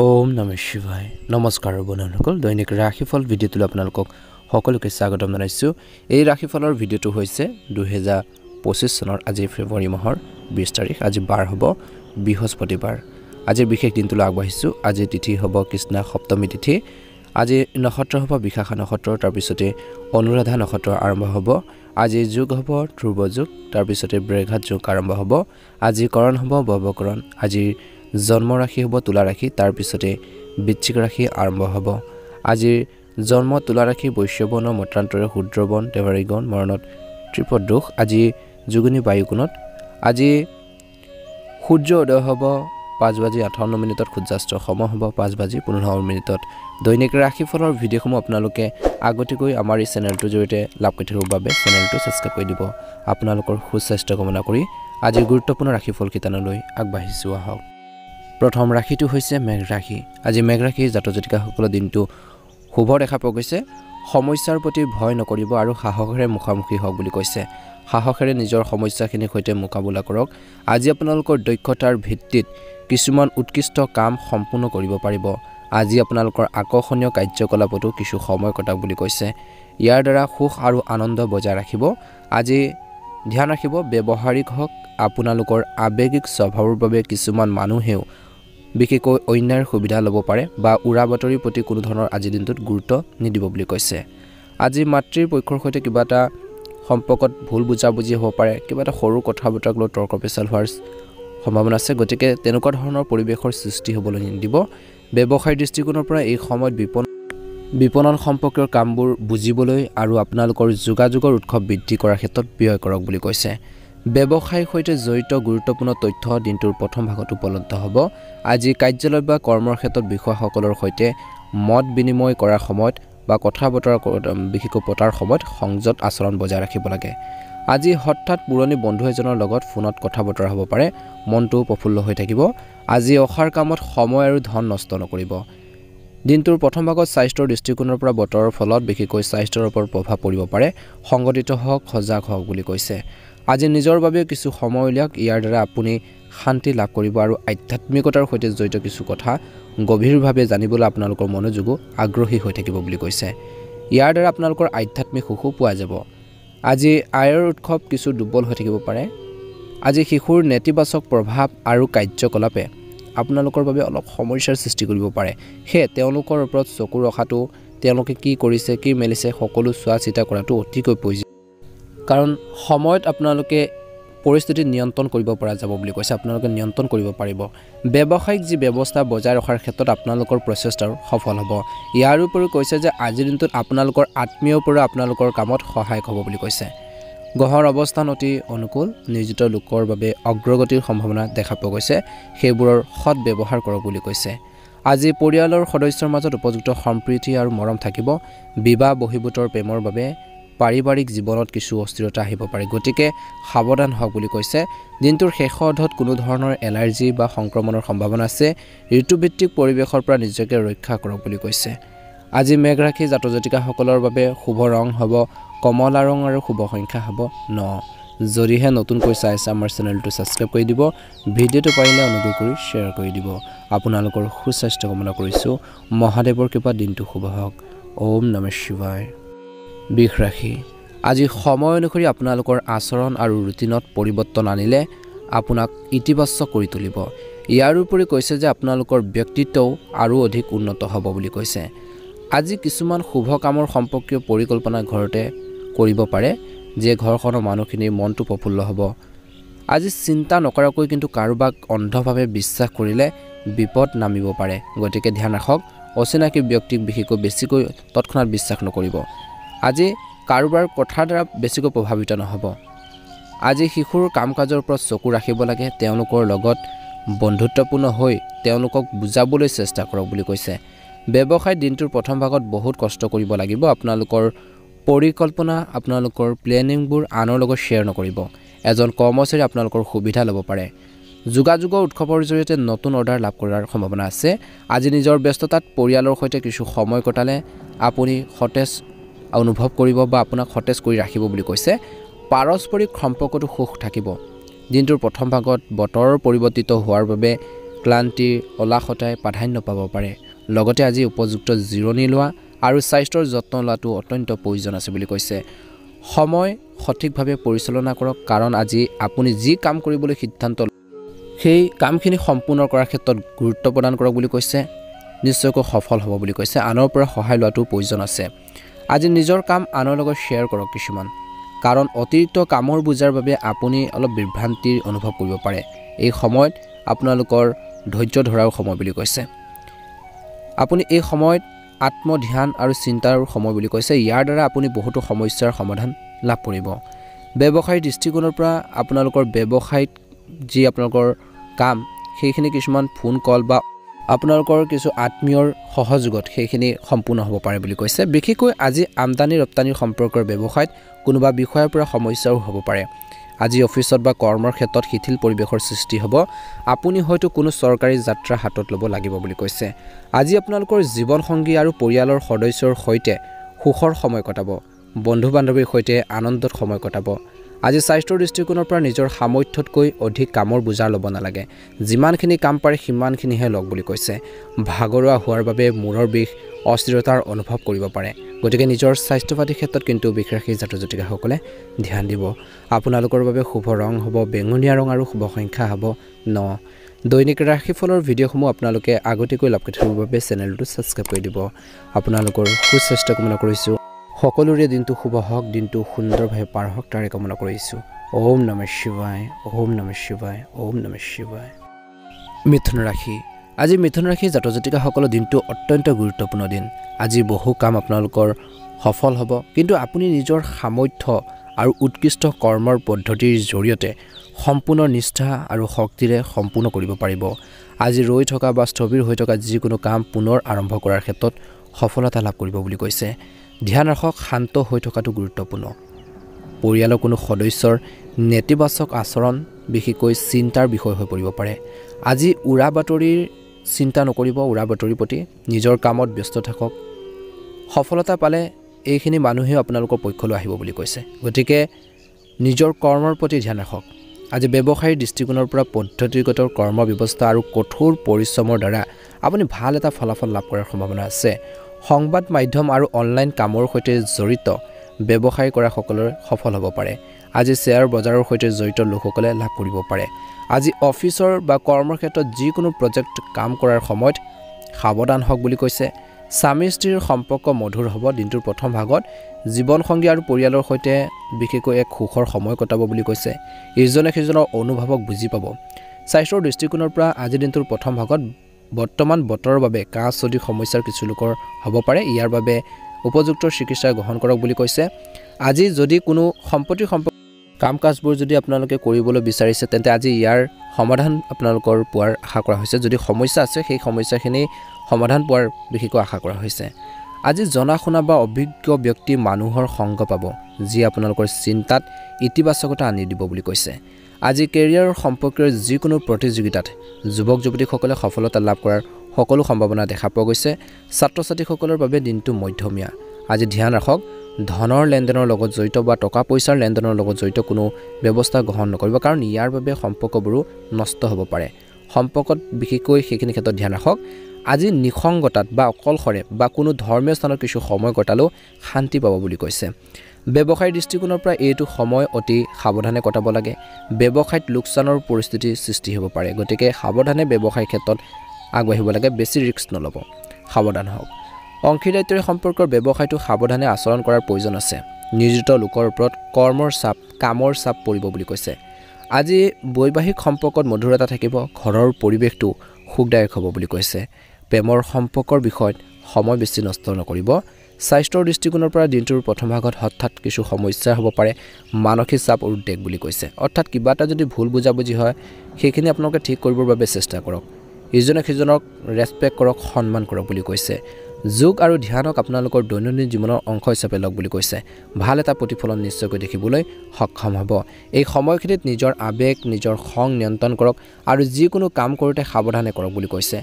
ওম নমঃ শিৱায় নমস্কাৰ বন্ধুসকল দৈনিক ৰাশিফল ভিডিঅ'টোলৈ আপোনালোকক সকলোকে স্বাগতম জনাইছো এই ৰাশিফলৰ ভিডিঅ'টো হৈছে 2025 চনৰ আজি ফেব্ৰুৱাৰী মাহৰ 20 তাৰিখ আজি বাৰ হ'ব বৃহস্পতিবাৰ আজি বিশেষ দিনটোলৈ আগবাঢ়িছো আজি তিথি হ'ব কৃষ্ণ সপ্তমী তিথি আজি নক্ষত্ৰ হ'ব বিশাখা নক্ষত্ৰ তাৰ পিছতে অনুৰাধা নক্ষত্ৰ আৰম্ভ হ'ব আজি যোগ হ'ব ধ্ৰুৱ যোগ তাৰ পিছতে বৃঘাত যোগ আৰম্ভ হ'ব আজি কৰণ হ'ব বৱকৰণ আজি জন্ম ৰাশি হ'ব তুলা ৰাশি তাৰ পিছতে বৃশ্চিক ৰাশি আৰম্ভ হ'ব আজি জন্ম তুলা ৰাশি বৈশ্যবন মত্ৰান্তৰে শুদ্ৰবন দেৱাৰীগণ মৰণত ত্ৰিপদ দোষ আজি যোগিনী বায়ুকোণত আজি সূৰ্য উদয় হ'ব 5:58 সূৰ্যাস্ত সময় হ'ব 5:15 দৈনিক ৰাশিফলৰ ভিডিঅ'সমূহ আপোনালোকে আগতীয়াকৈ আমাৰ এই চেনেলটোৰ জৰিয়তে লাভ কৰি থাকিবৰ বাবে চেনেলটো ছাবস্ক্ৰাইব কৰি দিব আপোনালোকৰ সুস্বাস্থ্য কামনা কৰি আজি গুৰুত্বপূৰ্ণ ৰাশিফল কিতানলৈ আগবাঢ়িছো আহক প্ৰথম ৰাশিটো হৈছে মেঘ ৰাশি আজি মেঘ ৰাশি জাতক জাতিকাসকলৰ দিনটো শুভ দেখা পোৱা গৈছে সমস্যাৰ প্ৰতি ভয় নকৰিব আৰু সাহসেৰে মুখামুখি হওক বুলি কৈছে সাহসেৰে নিজৰ সমস্যাখিনিৰ সৈতে মোকাবিলা কৰক আজি আপোনালোকৰ দক্ষতাৰ ভিত্তিত কিছুমান উৎকৃষ্ট কাম সম্পূৰ্ণ কৰিব পাৰিব আজি আপোনালোকৰ আকৰ্ষণীয় কাৰ্যকলাপতো কিছু সময় কটাওক বুলি কৈছে ইয়াৰ দ্বাৰা সুখ আৰু আনন্দ বজাই ৰাখিব আজি ধ্যান ৰাখিব ব্যৱহাৰিক হওক আপোনালোকৰ আৱেগিক স্বভাৱৰ বাবে কিছুমান মানুহেও বিশেষকৈ অন্যায়ৰ সুবিধা ল'ব পাৰে বা উৰা বাতৰিৰ প্ৰতি কোনো ধৰণৰ আজি দিনটোত গুৰুত্ব নিদিব বুলি কৈছে আজি মাতৃৰ পক্ষৰ সৈতে কিবা এটা সম্পৰ্কত ভুল বুজাবুজি হ'ব পাৰে কিবা এটা সৰু কথা বতৰাক লৈ তৰ্ক পেচাল হোৱাৰ সম্ভাৱনা আছে গতিকে তেনেকুৱা ধৰণৰ পৰিৱেশৰ সৃষ্টি হ'বলৈ নিদিব ব্যৱসায়িক দৃষ্টিকোণৰ পৰা এই সময়ত বিপণন সম্পৰ্কীয় কামবোৰ বুজিবলৈ আৰু আপোনালোকৰ যোগাযোগৰ উৎসৱ বৃদ্ধি কৰাৰ ক্ষেত্ৰত ব্যয় কৰক বুলি কৈছে ব্যৱসায়ৰ সৈতে জড়িত গুৰুত্বপূৰ্ণ তথ্য দিনটোৰ প্ৰথম ভাগত উপলব্ধ হ'ব আজি কাৰ্যালয় বা কৰ্মৰ ক্ষেত্ৰত বিষয়াসকলৰ সৈতে মত বিনিময় কৰাৰ সময়ত বা কথা বতৰা বিশেষকৈ পতাৰ সময়ত সংযত আচৰণ বজাই ৰাখিব লাগে আজি হঠাৎ পুৰণি বন্ধু এজনৰ লগত ফোনত কথা বতৰা হ'ব পাৰে মনটো প্ৰফুল্ল হৈ থাকিব আজি অসাৰ কামত সময় আৰু ধন নষ্ট নকৰিব দিনটোৰ প্ৰথম ভাগত স্বাস্থ্যৰ দৃষ্টিকোণৰ পৰা বতৰৰ ফলত বিশেষকৈ স্বাস্থ্যৰ ওপৰত প্ৰভাৱ পৰিব পাৰে সংগঠিত হওক সজাগ হওক বুলি কৈছে আজি নিজৰ বাবে কিছু সময় উলিয়াওক ইয়াৰ দ্বাৰা আপুনি শান্তি লাভ কৰিব আৰু আধ্যাত্মিকতাৰ সৈতে জড়িত কিছু কথা গভীৰভাৱে জানিবলৈ আপোনালোকৰ মনোযোগো আগ্ৰহী হৈ থাকিব বুলি কৈছে ইয়াৰ দ্বাৰা আপোনালোকৰ আধ্যাত্মিক সুখো পোৱা যাব আজি আয়ৰ উৎসৱ কিছু দুৰ্বল হৈ থাকিব পাৰে আজি শিশুৰ নেতিবাচক প্ৰভাৱ আৰু কাৰ্যকলাপে আপোনালোকৰ বাবে অলপ সমস্যাৰ সৃষ্টি কৰিব পাৰে সেয়ে তেওঁলোকৰ ওপৰত চকু ৰখাটো তেওঁলোকে কি কৰিছে কি মেলিছে সকলো চোৱা চিতা কৰাটো অতিকৈ প্ৰয়োজন কাৰণ সময়ত আপোনালোকে পৰিস্থিতি নিয়ন্ত্ৰণ কৰিব পৰা যাব বুলি কৈছে আপোনালোকে নিয়ন্ত্ৰণ কৰিব পাৰিব ব্যৱসায়িক যি ব্যৱস্থা বজাই ৰখাৰ ক্ষেত্ৰত আপোনালোকৰ প্ৰচেষ্টাৰ সফল হ'ব ইয়াৰ উপৰিও কৈছে যে আজিৰ দিনটোত আপোনালোকৰ আত্মীয়ৰ পৰা আপোনালোকৰ কামত সহায়ক হ'ব বুলি কৈছে গ্ৰহৰ অৱস্থান অতি অনুকূল নিয়োজিত লোকৰ বাবে অগ্ৰগতিৰ সম্ভাৱনা দেখা পোৱা গৈছে সেইবোৰৰ সৎ ব্যৱহাৰ কৰক বুলি কৈছে আজি পৰিয়ালৰ সদস্যৰ মাজত উপযুক্ত সম্প্ৰীতি আৰু মৰম থাকিব বিবাহ বহিৰ্ভূতৰ প্ৰেমৰ বাবে পাৰিবাৰিক জীৱনত কিছু অস্থিৰতা আহিব পাৰে গতিকে সাৱধান হওক বুলি কৈছে দিনটোৰ শেষ অৰ্ধত কোনো ধৰণৰ এলাৰ্জি বা সংক্ৰমণৰ সম্ভাৱনা আছে ঋতুভিত্তিক পৰিৱেশৰ পৰা নিজকে ৰক্ষা কৰক বুলি কৈছে আজি মেঘ ৰাশি জাতক জাতিকাসকলৰ বাবে শুভ ৰং হ'ব কমলা ৰং আৰু শুভ সংখ্যা হ'ব 9 যদিহে নতুনকৈ চাইছে আমাৰ চেনেলটো ছাবস্ক্ৰাইব কৰি দিব ভিডিঅ'টো পাৰিলে অনুগ্ৰহ কৰি শ্বেয়াৰ কৰি দিব আপোনালোকৰ সুস্বাস্থ্য কামনা কৰিছোঁ মহাদেৱৰ কৃপাত দিনটো শুভ হওক ওম নমঃ শিৱায় বৃষ ৰাশি আজি সময় অনুসৰি আপোনালোকৰ আচৰণ আৰু ৰুটিনত পৰিৱৰ্তন আনিলে আপোনাক ইতিবাচক কৰি তুলিব ইয়াৰ উপৰি কৈছে যে আপোনালোকৰ ব্যক্তিত্বও আৰু অধিক উন্নত হ'ব বুলি কৈছে আজি কিছুমান শুভ কামৰ সম্পৰ্কীয় পৰিকল্পনা ঘৰতে কৰিব পাৰে যে ঘৰখনৰ মানুহখিনিৰ মনটো প্ৰফুল্ল হ'ব আজি চিন্তা নকৰাকৈ কিন্তু কাৰোবাক অন্ধভাৱে বিশ্বাস কৰিলে বিপদ নামিব পাৰে গতিকে ধ্যান ৰাখক অচিনাকি ব্যক্তিক বিশেষকৈ বেছিকৈ তৎক্ষণাত বিশ্বাস নকৰিব আজি কাৰোবাৰ কথাৰ দ্বাৰা বেছিকৈ প্ৰভাৱিত নহ'ব আজি শিশুৰ কাম কাজৰ ওপৰত চকু ৰাখিব লাগে তেওঁলোকৰ লগত বন্ধুত্বপূৰ্ণ হৈ তেওঁলোকক বুজাবলৈ চেষ্টা কৰক বুলি কৈছে ব্যৱসায় দিনটোৰ প্ৰথম ভাগত বহুত কষ্ট কৰিব লাগিব আপোনালোকৰ পৰিকল্পনা আপোনালোকৰ প্লেনিংবোৰ আনৰ লগত শ্বেয়াৰ নকৰিব এজন কৰ্মচাৰী আপোনালোকৰ সুবিধা ল'ব পাৰে যোগাযোগৰ উৎসৱৰ জৰিয়তে নতুন অৰ্ডাৰ লাভ কৰাৰ সম্ভাৱনা আছে আজি নিজৰ ব্যস্ততাত পৰিয়ালৰ সৈতে কিছু সময় কটালে আপুনি সতেজ অনুভৱ কৰিব বা আপোনাক সতেজ কৰি ৰাখিব বুলি কৈছে পাৰস্পৰিক সম্পৰ্কটো সুখ থাকিব দিনটোৰ প্ৰথম ভাগত বতৰৰ পৰিৱৰ্তিত হোৱাৰ বাবে ক্লান্তি অলাসতাই প্ৰাধান্য পাব পাৰে লগতে আজি উপযুক্ত জিৰণি লোৱা আৰু স্বাস্থ্যৰ যত্ন লোৱাটো অত্যন্ত প্ৰয়োজন আছে বুলি কৈছে সময় সঠিকভাৱে পৰিচালনা কৰক কাৰণ আজি আপুনি যি কাম কৰিবলৈ সিদ্ধান্ত সেই কামখিনি সম্পূৰ্ণ কৰাৰ ক্ষেত্ৰত গুৰুত্ব প্ৰদান কৰক বুলি কৈছে নিশ্চয়কৈ সফল হ'ব বুলি কৈছে আনৰ পৰা সহায় লোৱাটো প্ৰয়োজন আছে আজি নিজৰ কাম আনৰ লগত শ্বেয়াৰ কৰক কিছুমান কাৰণ অতিৰিক্ত কামৰ বুজাৰ বাবে আপুনি অলপ বিভ্ৰান্তিৰ অনুভৱ কৰিব পাৰে এই সময়ত আপোনালোকৰ ধৈৰ্য ধৰাৰ সময় বুলি কৈছে আপুনি এই সময়ত আত্মধ্যান আৰু চিন্তাৰ সময় বুলি কৈছে ইয়াৰ দ্বাৰা আপুনি বহুতো সমস্যাৰ সমাধান লাভ কৰিব ব্যৱসায়িক দৃষ্টিকোণৰ পৰা আপোনালোকৰ ব্যৱসায়িক যি আপোনালোকৰ কাম সেইখিনি কিছুমান ফোন কল বা আপোনালোকৰ কিছু আত্মীয়ৰ সহযোগত সেইখিনি সম্পূৰ্ণ হ'ব পাৰে বুলি কৈছে বিশেষকৈ আজি আমদানি ৰপ্তানিৰ সম্পৰ্কৰ ব্যৱসায়ত কোনোবা বিষয়ৰ পৰা সমস্যাও হ'ব পাৰে আজি অফিচত বা কৰ্মৰ ক্ষেত্ৰত শিথিল পৰিৱেশৰ সৃষ্টি হ'ব আপুনি হয়তো কোনো চৰকাৰী যাত্ৰা হাতত ল'ব লাগিব বুলি কৈছে আজি আপোনালোকৰ জীৱনসংগী আৰু পৰিয়ালৰ সদস্যৰ সৈতে সুখৰ সময় কটাব বন্ধু বান্ধৱীৰ সৈতে আনন্দত সময় কটাব আজি স্বাস্থ্যৰ দৃষ্টিকোণৰ পৰা নিজৰ সামৰ্থ্যতকৈ অধিক কামৰ বুজা ল'ব নালাগে যিমানখিনি কাম পাৰে সিমানখিনিহে লওক বুলি কৈছে ভাগৰুৱা হোৱাৰ বাবে মূৰৰ বিষ অস্থিৰতাৰ অনুভৱ কৰিব পাৰে গতিকে নিজৰ স্বাস্থ্য পাতি ক্ষেত্ৰত কিন্তু বিশেষকৈ জাতক জাতিকাসকলে ধ্যান দিব আপোনালোকৰ বাবে শুভ ৰং হ'ব বেঙুনীয়া ৰং আৰু শুভ সংখ্যা হ'ব 9 দৈনিক ৰাশিফলৰ ভিডিঅ'সমূহ আপোনালোকে আগতীয়াকৈ লাভ কৰি থকাৰ বাবে চেনেলটো ছাবস্ক্ৰাইব কৰি দিব আপোনালোকৰ সুস্বাস্থ্য কামনা কৰিছোঁ সকলোৰে দিনটো শুভ হওক দিনটো সুন্দৰভাৱে পাৰ হওক তাৰে কামনা কৰিছোঁ ওম নমঃ শিৱায় ওম নমঃ শিৱায় ওম নমঃ শিৱায় মিথুন ৰাশি আজি মিথুন ৰাশি জাতক জাতিকাসকলৰ দিনটো অত্যন্ত গুৰুত্বপূৰ্ণ দিন আজি বহু কাম আপোনালোকৰ সফল হ'ব কিন্তু আপুনি নিজৰ সামৰ্থ্য আৰু উৎকৃষ্ট কৰ্মৰ পদ্ধতিৰ জৰিয়তে সম্পূৰ্ণ নিষ্ঠা আৰু শক্তিৰে সম্পূৰ্ণ কৰিব পাৰিব আজি ৰৈ থকা বা স্থবিৰ হৈ থকা যিকোনো কাম পুনৰ আৰম্ভ কৰাৰ ক্ষেত্ৰত সফলতা লাভ কৰিব বুলি কৈছে ধ্যান ৰাখক শান্ত হৈ থকাটো গুৰুত্বপূৰ্ণ পৰিয়ালৰ কোনো সদস্যৰ নেতিবাচক আচৰণ বিশেষকৈ চিন্তাৰ বিষয় হৈ পৰিব পাৰে আজি উৰা বাতৰিৰ চিন্তা নকৰিব উৰা বাতৰিৰ প্ৰতি নিজৰ কামত ব্যস্ত থাকক সফলতা পালে এইখিনি মানুহে আপোনালোকৰ পক্ষলৈ আহিব বুলি কৈছে গতিকে নিজৰ কৰ্মৰ প্ৰতি ধ্যান ৰাখক আজি ব্যৱসায়িক দৃষ্টিকোণৰ পৰা পদ্ধতিগত কৰ্ম ব্যৱস্থা আৰু কঠোৰ পৰিশ্ৰমৰ দ্বাৰা আপুনি ভাল এটা ফলাফল লাভ কৰাৰ সম্ভাৱনা আছে সংবাদ মাধ্যম আৰু অনলাইন কামৰ সৈতে জড়িত ব্যৱসায় কৰা সকলৰ সফল হ'ব পাৰে আজি শ্বেয়াৰ বজাৰৰ সৈতে জড়িত লোকসকলে লাভ কৰিব পাৰে আজি অফিচৰ বা কৰ্মৰ ক্ষেত্ৰত যিকোনো প্ৰজেক্ট কাম কৰাৰ সময়ত সাৱধান হওক বুলি কৈছে স্বামী স্ত্ৰীৰ সম্পৰ্ক মধুৰ হ'ব দিনটোৰ প্ৰথম ভাগত জীৱনসংগী আৰু পৰিয়ালৰ সৈতে বিশেষকৈ এক সুখৰ সময় কটাব বুলি কৈছে ইজনে সিজনৰ অনুভৱক বুজি পাব স্বাস্থ্যৰ দৃষ্টিকোণৰ পৰা আজি দিনটোৰ প্ৰথম ভাগত বৰ্তমান বতৰৰ বাবে কাহ চৰ্দি সমস্যাৰ কিছু লোকৰ হ'ব পাৰে ইয়াৰ বাবে উপযুক্ত চিকিৎসা গ্ৰহণ কৰক বুলি কৈছে আজি যদি কোনো সম্পত্তিৰ কাম কাজবোৰ যদি আপোনালোকে কৰিবলৈ বিচাৰিছে তেন্তে আজি ইয়াৰ সমাধান আপোনালোকৰ পোৱাৰ আশা কৰা হৈছে যদি সমস্যা আছে সেই সমস্যাখিনি সমাধান পোৱাৰ বিশেষকৈ আশা কৰা হৈছে আজি জনা শুনা বা অভিজ্ঞ ব্যক্তি মানুহৰ সংগ পাব যি আপোনালোকৰ চিন্তাত ইতিবাচকতা আনি দিব বুলি কৈছে আজি কেৰিয়াৰৰ সম্পৰ্কীয় যিকোনো প্ৰতিযোগিতাত যুৱক যুৱতীসকলে সফলতা লাভ কৰাৰ সকলো সম্ভাৱনা দেখা পোৱা গৈছে ছাত্ৰ ছাত্ৰীসকলৰ বাবে দিনটো মধ্যমীয়া আজি ধ্যান ৰাখক ধনৰ লেনদেনৰ লগত জড়িত বা টকা পইচাৰ লেনদেনৰ লগত জড়িত কোনো ব্যৱস্থা গ্ৰহণ নকৰিব কাৰণ ইয়াৰ বাবে সম্পৰ্কবোৰো নষ্ট হ'ব পাৰে সম্পৰ্কত বিশেষকৈ সেইখিনি ক্ষেত্ৰত ধ্যান ৰাখক আজি নিসংগতাত বা অকলশৰে বা কোনো ধৰ্মীয় স্থানত কিছু সময় কটালেও শান্তি পাব বুলি কৈছে ব্যৱসায়িক দৃষ্টিকোণৰ পৰা এইটো সময় অতি সাৱধানে কটাব লাগে ব্যৱসায়ত লোকচানৰ পৰিস্থিতিৰ সৃষ্টি হ'ব পাৰে গতিকে সাৱধানে ব্যৱসায়িক ক্ষেত্ৰত আগবাঢ়িব লাগে বেছি ৰিস্ক নল'ব সাৱধান হওক অংশীদাৰিত্বৰ সম্পৰ্কৰ ব্যৱসায়টো সাৱধানে আচৰণ কৰাৰ প্ৰয়োজন আছে নিয়োজিত লোকৰ ওপৰত কৰ্মৰ চাপ কামৰ চাপ পৰিব বুলি কৈছে আজি বৈবাহিক সম্পৰ্কত মধুৰতা থাকিব ঘৰৰ পৰিৱেশটো সুখদায়ক হ'ব বুলি কৈছে প্ৰেমৰ সম্পৰ্কৰ বিষয়ত সময় বেছি নষ্ট নকৰিব স্বাস্থ্যৰ দৃষ্টিকোণৰ পৰা দিনটোৰ প্ৰথম ভাগত হঠাৎ কিছু সমস্যা হ'ব পাৰে মানসিক চাপ আৰু উদ্বেগ বুলি কৈছে অৰ্থাৎ কিবা এটা যদি ভুল বুজাবুজি হয় সেইখিনি আপোনালোকে ঠিক কৰিবৰ বাবে চেষ্টা কৰক ইজনে সিজনক ৰেসপেক্ট কৰক সন্মান কৰক বুলি কৈছে যোগ আৰু ধ্যানক আপোনালোকৰ দৈনন্দিন জীৱনৰ অংশ হিচাপে লওক বুলি কৈছে ভাল এটা প্ৰতিফলন নিশ্চয়কৈ দেখিবলৈ সক্ষম হ'ব এই সময়খিনিত নিজৰ আবেগ নিজৰ খং নিয়ন্ত্ৰণ কৰক আৰু যিকোনো কাম কৰোঁতে সাৱধানে কৰক বুলি কৈছে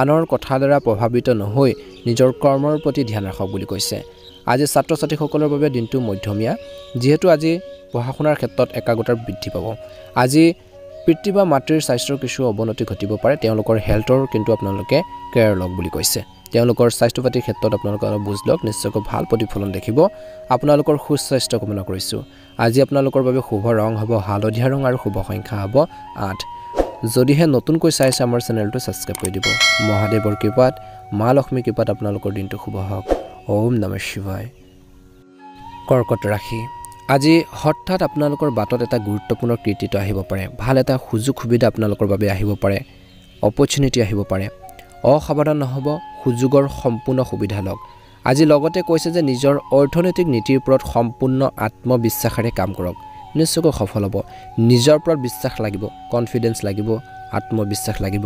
আনৰ কথাৰ দ্বাৰা প্ৰভাৱিত নহৈ নিজৰ কৰ্মৰ প্ৰতি ধ্যান ৰাখক বুলি কৈছে আজি ছাত্ৰ ছাত্ৰীসকলৰ বাবে দিনটো মধ্যমীয়া যিহেতু আজি পঢ়া শুনাৰ ক্ষেত্ৰত একাগ্ৰতা বৃদ্ধি পাব আজি পিতৃ বা মাতৃৰ স্বাস্থ্যৰ কিছু অৱনতি ঘটিব পাৰে তেওঁলোকৰ হেল্থৰ কিন্তু আপোনালোকে কেয়াৰ লওক বুলি কৈছে তেওঁলোকৰ স্বাস্থ্য পাতিৰ ক্ষেত্ৰত আপোনালোকে বুজ লওক নিশ্চয়কৈ ভাল প্ৰতিফলন দেখিব আপোনালোকৰ সুস্বাস্থ্য কামনা কৰিছো আজি আপোনালোকৰ বাবে শুভ ৰং হ'ব হালধীয়া ৰং আৰু শুভ সংখ্যা হ'ব 8 যদিহে নতুনকৈ চাইছে আমাৰ চেনেলটো সাবস্ক্ৰাইব কৰি দিব মহাদেৱৰ কৃপাত মা লক্ষ্মী কৃপাত আপোনালোকৰ দিনটো শুভ হওক ওম নমঃ শিৱায় কৰ্কট ৰাশি আজি হঠাৎ আপোনালোকৰ বাটত এটা গুৰুত্বপূৰ্ণ কৃতিত্ব আহিব পাৰে ভাল এটা সুযোগ সুবিধা আপোনালোকৰ বাবে আহিব পাৰে অপৰচুনিটি আহিব পাৰে অসাৱধান নহব সুযোগৰ সম্পূৰ্ণ সুবিধা লওক আজি লগতে কৈছে যে নিজৰ অৰ্থনৈতিক নীতিৰ ওপৰত সম্পূৰ্ণ আত্মবিশ্বাসেৰে কাম কৰক নিশ্চয়কৈ সফল হ'ব নিজৰ ওপৰত বিশ্বাস লাগিব কনফিডেন্স লাগিব আত্মবিশ্বাস লাগিব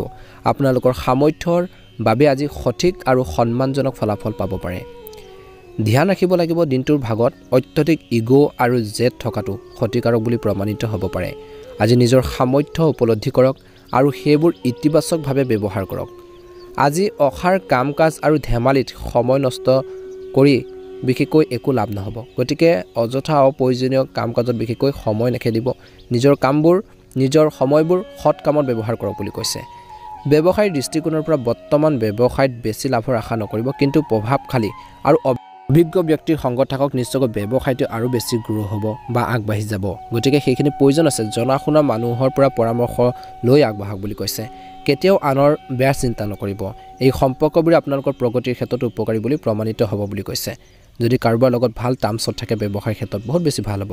আপোনালোকৰ সামৰ্থ্যৰ বাবে আজি সঠিক আৰু সন্মানজনক ফলাফল পাব পাৰে ধ্যান ৰাখিব লাগিব দিনটোৰ ভাগত অত্যধিক ইগো আৰু জেদ থকাটো ক্ষতিকাৰক বুলি প্ৰমাণিত হ'ব পাৰে আজি নিজৰ সামৰ্থ্য উপলব্ধি কৰক আৰু সেইবোৰ ইতিবাচকভাৱে ব্যৱহাৰ কৰক আজি অখাৰ কাম-কাজ আৰু ধেমালিত সময় নষ্ট কৰি বিশেষকৈ একো লাভ নহব গতিকে অযথা অপ্ৰয়োজনীয় কাম-কাজত বিশেষকৈ সময় নেখেদিব নিজৰ কামবোৰ নিজৰ সময়বোৰ সৎ কামত ব্যৱহাৰ কৰক বুলি কৈছে ব্যৱসায়ৰ দৃষ্টিকোণৰ পৰা বৰ্তমান ব্যৱসায়ত বেছি লাভৰ আশা নকৰিব কিন্তু প্ৰভাৱশালী আৰু অভিজ্ঞ ব্যক্তিৰ সংগত থাকক নিশ্চয়কৈ ব্যৱসায়টো আৰু বেছি গ্ৰো হ'ব বা আগবাঢ়ি যাব গতিকে সেইখিনি প্ৰয়োজন আছে জনাশুনা মানুহৰ পৰা পৰামৰ্শ লৈ আগবাঢ়ক বুলি কৈছে কেতিয়াও আনৰ বেয়া চিন্তা নকৰিব এই সম্পৰ্কবোৰ আপোনালোকৰ প্ৰগতিৰ ক্ষেত্ৰত উপকাৰী বুলি প্ৰমাণিত হ'ব বুলি কৈছে যদি কাৰোবাৰ লগত ভাল টাৰ্মছত থাকে ব্যৱসায়ৰ ক্ষেত্ৰত বহুত বেছি ভাল হ'ব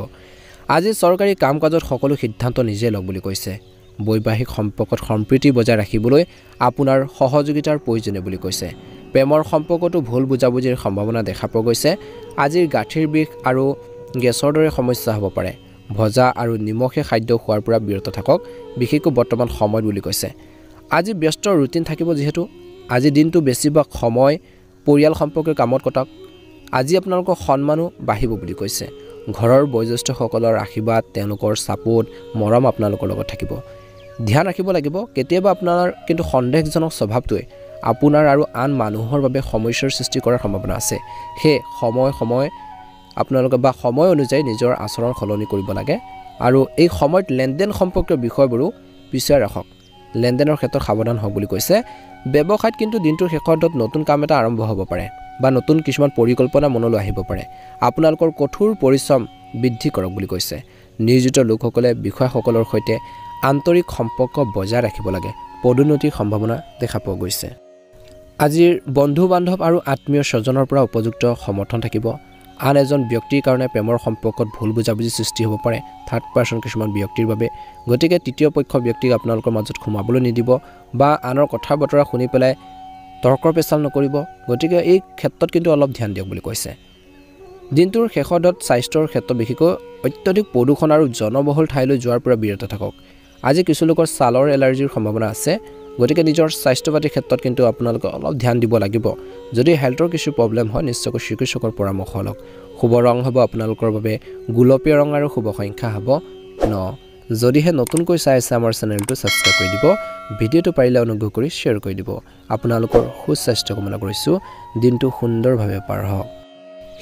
আজি চৰকাৰী কাম-কাজত সকলো সিদ্ধান্ত নিজে লওক বুলি কৈছে বৈবাহিক সম্পৰ্কত সম্প্ৰীতি বজাই ৰাখিবলৈ আপোনাৰ সহযোগিতাৰ প্ৰয়োজন বুলি কৈছে প্ৰেমৰ সম্পৰ্কটো ভুল বুজাবুজিৰ সম্ভাৱনা দেখা পোৱা গৈছে আজিৰ গাঁঠিৰ বিষ আৰু গেছৰ দৰে সমস্যা হ'ব পাৰে ভজা আৰু নিমখীয়া খাদ্য খোৱাৰ পৰা বিৰত থাকক বিশেষকৈ বৰ্তমান সময়ত বুলি কৈছে আজি ব্যস্ত ৰুটিন থাকিব যেহেতু আজি দিনটো বেছিভাগ সময় পৰিয়াল সম্পৰ্কীয় কামত কটাওক আজি আপোনালোকৰ সন্মানো বাঢ়িব বুলি কৈছে ঘৰৰ বয়োজ্যেষ্ঠসকলৰ আশীৰ্বাদ তেওঁলোকৰ সাপোৰ্ট মৰম আপোনালোকৰ লগত থাকিব ধ্যান ৰাখিব লাগিব কেতিয়াবা আপোনাৰ কিন্তু সন্দেহজনক স্বভাৱটোৱে আপোনাৰ আৰু আন মানুহৰ বাবে সমস্যাৰ সৃষ্টি কৰাৰ সম্ভাৱনা আছে হে সময় আপোনালোকে বা সময় অনুযায়ী নিজৰ আচৰণ সলনি কৰিব লাগে আৰু এই সময়ত লেনদেন সম্পৰ্কীয় বিষয়বোৰো পিছুৱাই ৰাখক লেনদেনৰ ক্ষেত্ৰত সাৱধান হওক বুলি কৈছে ব্যৱসায়ত কিন্তু দিনটোৰ শেষত নতুন কাম এটা আৰম্ভ হ'ব পাৰে বা নতুন কিছুমান পৰিকল্পনা মনলৈ আহিব পাৰে আপোনালোকৰ কঠোৰ পৰিশ্ৰম বৃদ্ধি কৰক বুলি কৈছে নিয়োজিত লোকসকলে বিষয়াসকলৰ সৈতে আন্তৰিক সম্পৰ্ক বজাই ৰাখিব লাগে পদোন্নতিৰ সম্ভাৱনা দেখা পোৱা গৈছে আজিৰ বন্ধু বান্ধৱ আৰু আত্মীয় স্বজনৰ পৰা উপযুক্ত সমৰ্থন থাকিব আন এজন ব্যক্তিৰ কাৰণে প্ৰেমৰ সম্পৰ্কত ভুল বুজাবুজি সৃষ্টি হ'ব পাৰে থাৰ্ড পাৰ্সন কিছুমান ব্যক্তিৰ বাবে গতিকে তৃতীয় পক্ষ ব্যক্তিক আপোনালোকৰ মাজত সোমাবলৈ নিদিব বা আনৰ কথা বতৰা শুনি পেলাই তৰ্কৰ পেচাল নকৰিব গতিকে এই ক্ষেত্ৰত কিন্তু অলপ ধ্যান দিয়ক বুলি কৈছে দিনটোৰ শেষত স্বাস্থ্যৰ ক্ষেত্ৰত বিশেষকৈ অত্যধিক প্ৰদূষণ আৰু জনবহুল ঠাইলৈ যোৱাৰ পৰা বিৰত থাকক আজি কিছু লোকৰ ছালৰ এলাৰ্জিৰ সম্ভাৱনা আছে গতিকে নিজৰ স্বাস্থ্য পাতিৰ ক্ষেত্ৰত কিন্তু আপোনালোকে অলপ ধ্যান দিব লাগিব যদি হেল্থৰ কিছু প্ৰব্লেম হয় নিশ্চয়কৈ চিকিৎসকৰ পৰামৰ্শ লওক শুভ ৰং হ'ব আপোনালোকৰ বাবে গুলপীয়া ৰং আৰু শুভ সংখ্যা হ'ব 9 যদিহে নতুনকৈ চাই আছে আমাৰ চেনেলটো সাবস্ক্ৰাইব কৰি দিব ভিডিঅ'টো পাৰিলে অনুগ্ৰহ কৰি শ্বেয়াৰ কৰি দিব আপোনালোকৰ সুস্বাস্থ্য কামনা কৰিছো দিনটো সুন্দৰভাৱে পাৰ হওক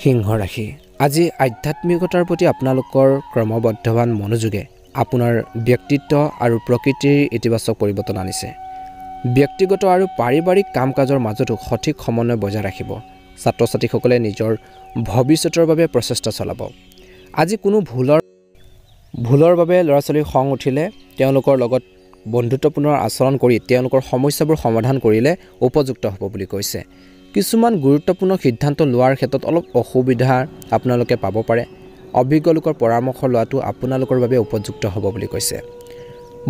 সিংহ ৰাশি আজি আধ্যাত্মিকতাৰ প্ৰতি আপোনালোকৰ ক্ৰমবদ্ধৱান মনোযোগে আপোনাৰ ব্যক্তিত্ব আৰু প্ৰকৃতিৰ ইতিবাচক পৰিৱৰ্তন আনিছে ব্যক্তিগত আৰু পাৰিবাৰিক কাম-কাজৰ মাজতো সঠিক সমন্বয় বজাই ৰাখিব ছাত্ৰ-ছাত্ৰীসকলে নিজৰ ভৱিষ্যতৰ বাবে প্ৰচেষ্টা চলাব আজি কোনো ভুলৰ বাবে ল'ৰা-ছোৱালীৰ খং উঠিলে তেওঁলোকৰ লগত বন্ধুত্বপূৰ্ণ আচৰণ কৰি তেওঁলোকৰ সমস্যাবোৰ সমাধান কৰিলে উপযুক্ত হ'ব বুলি কৈছে কিছুমান গুৰুত্বপূৰ্ণ সিদ্ধান্ত লোৱাৰ ক্ষেত্ৰত অলপ অসুবিধা আপোনালোকে পাব পাৰে অভিজ্ঞ লোকৰ পৰামৰ্শ লোৱাটো আপোনালোকৰ বাবে উপযুক্ত হ'ব বুলি কৈছে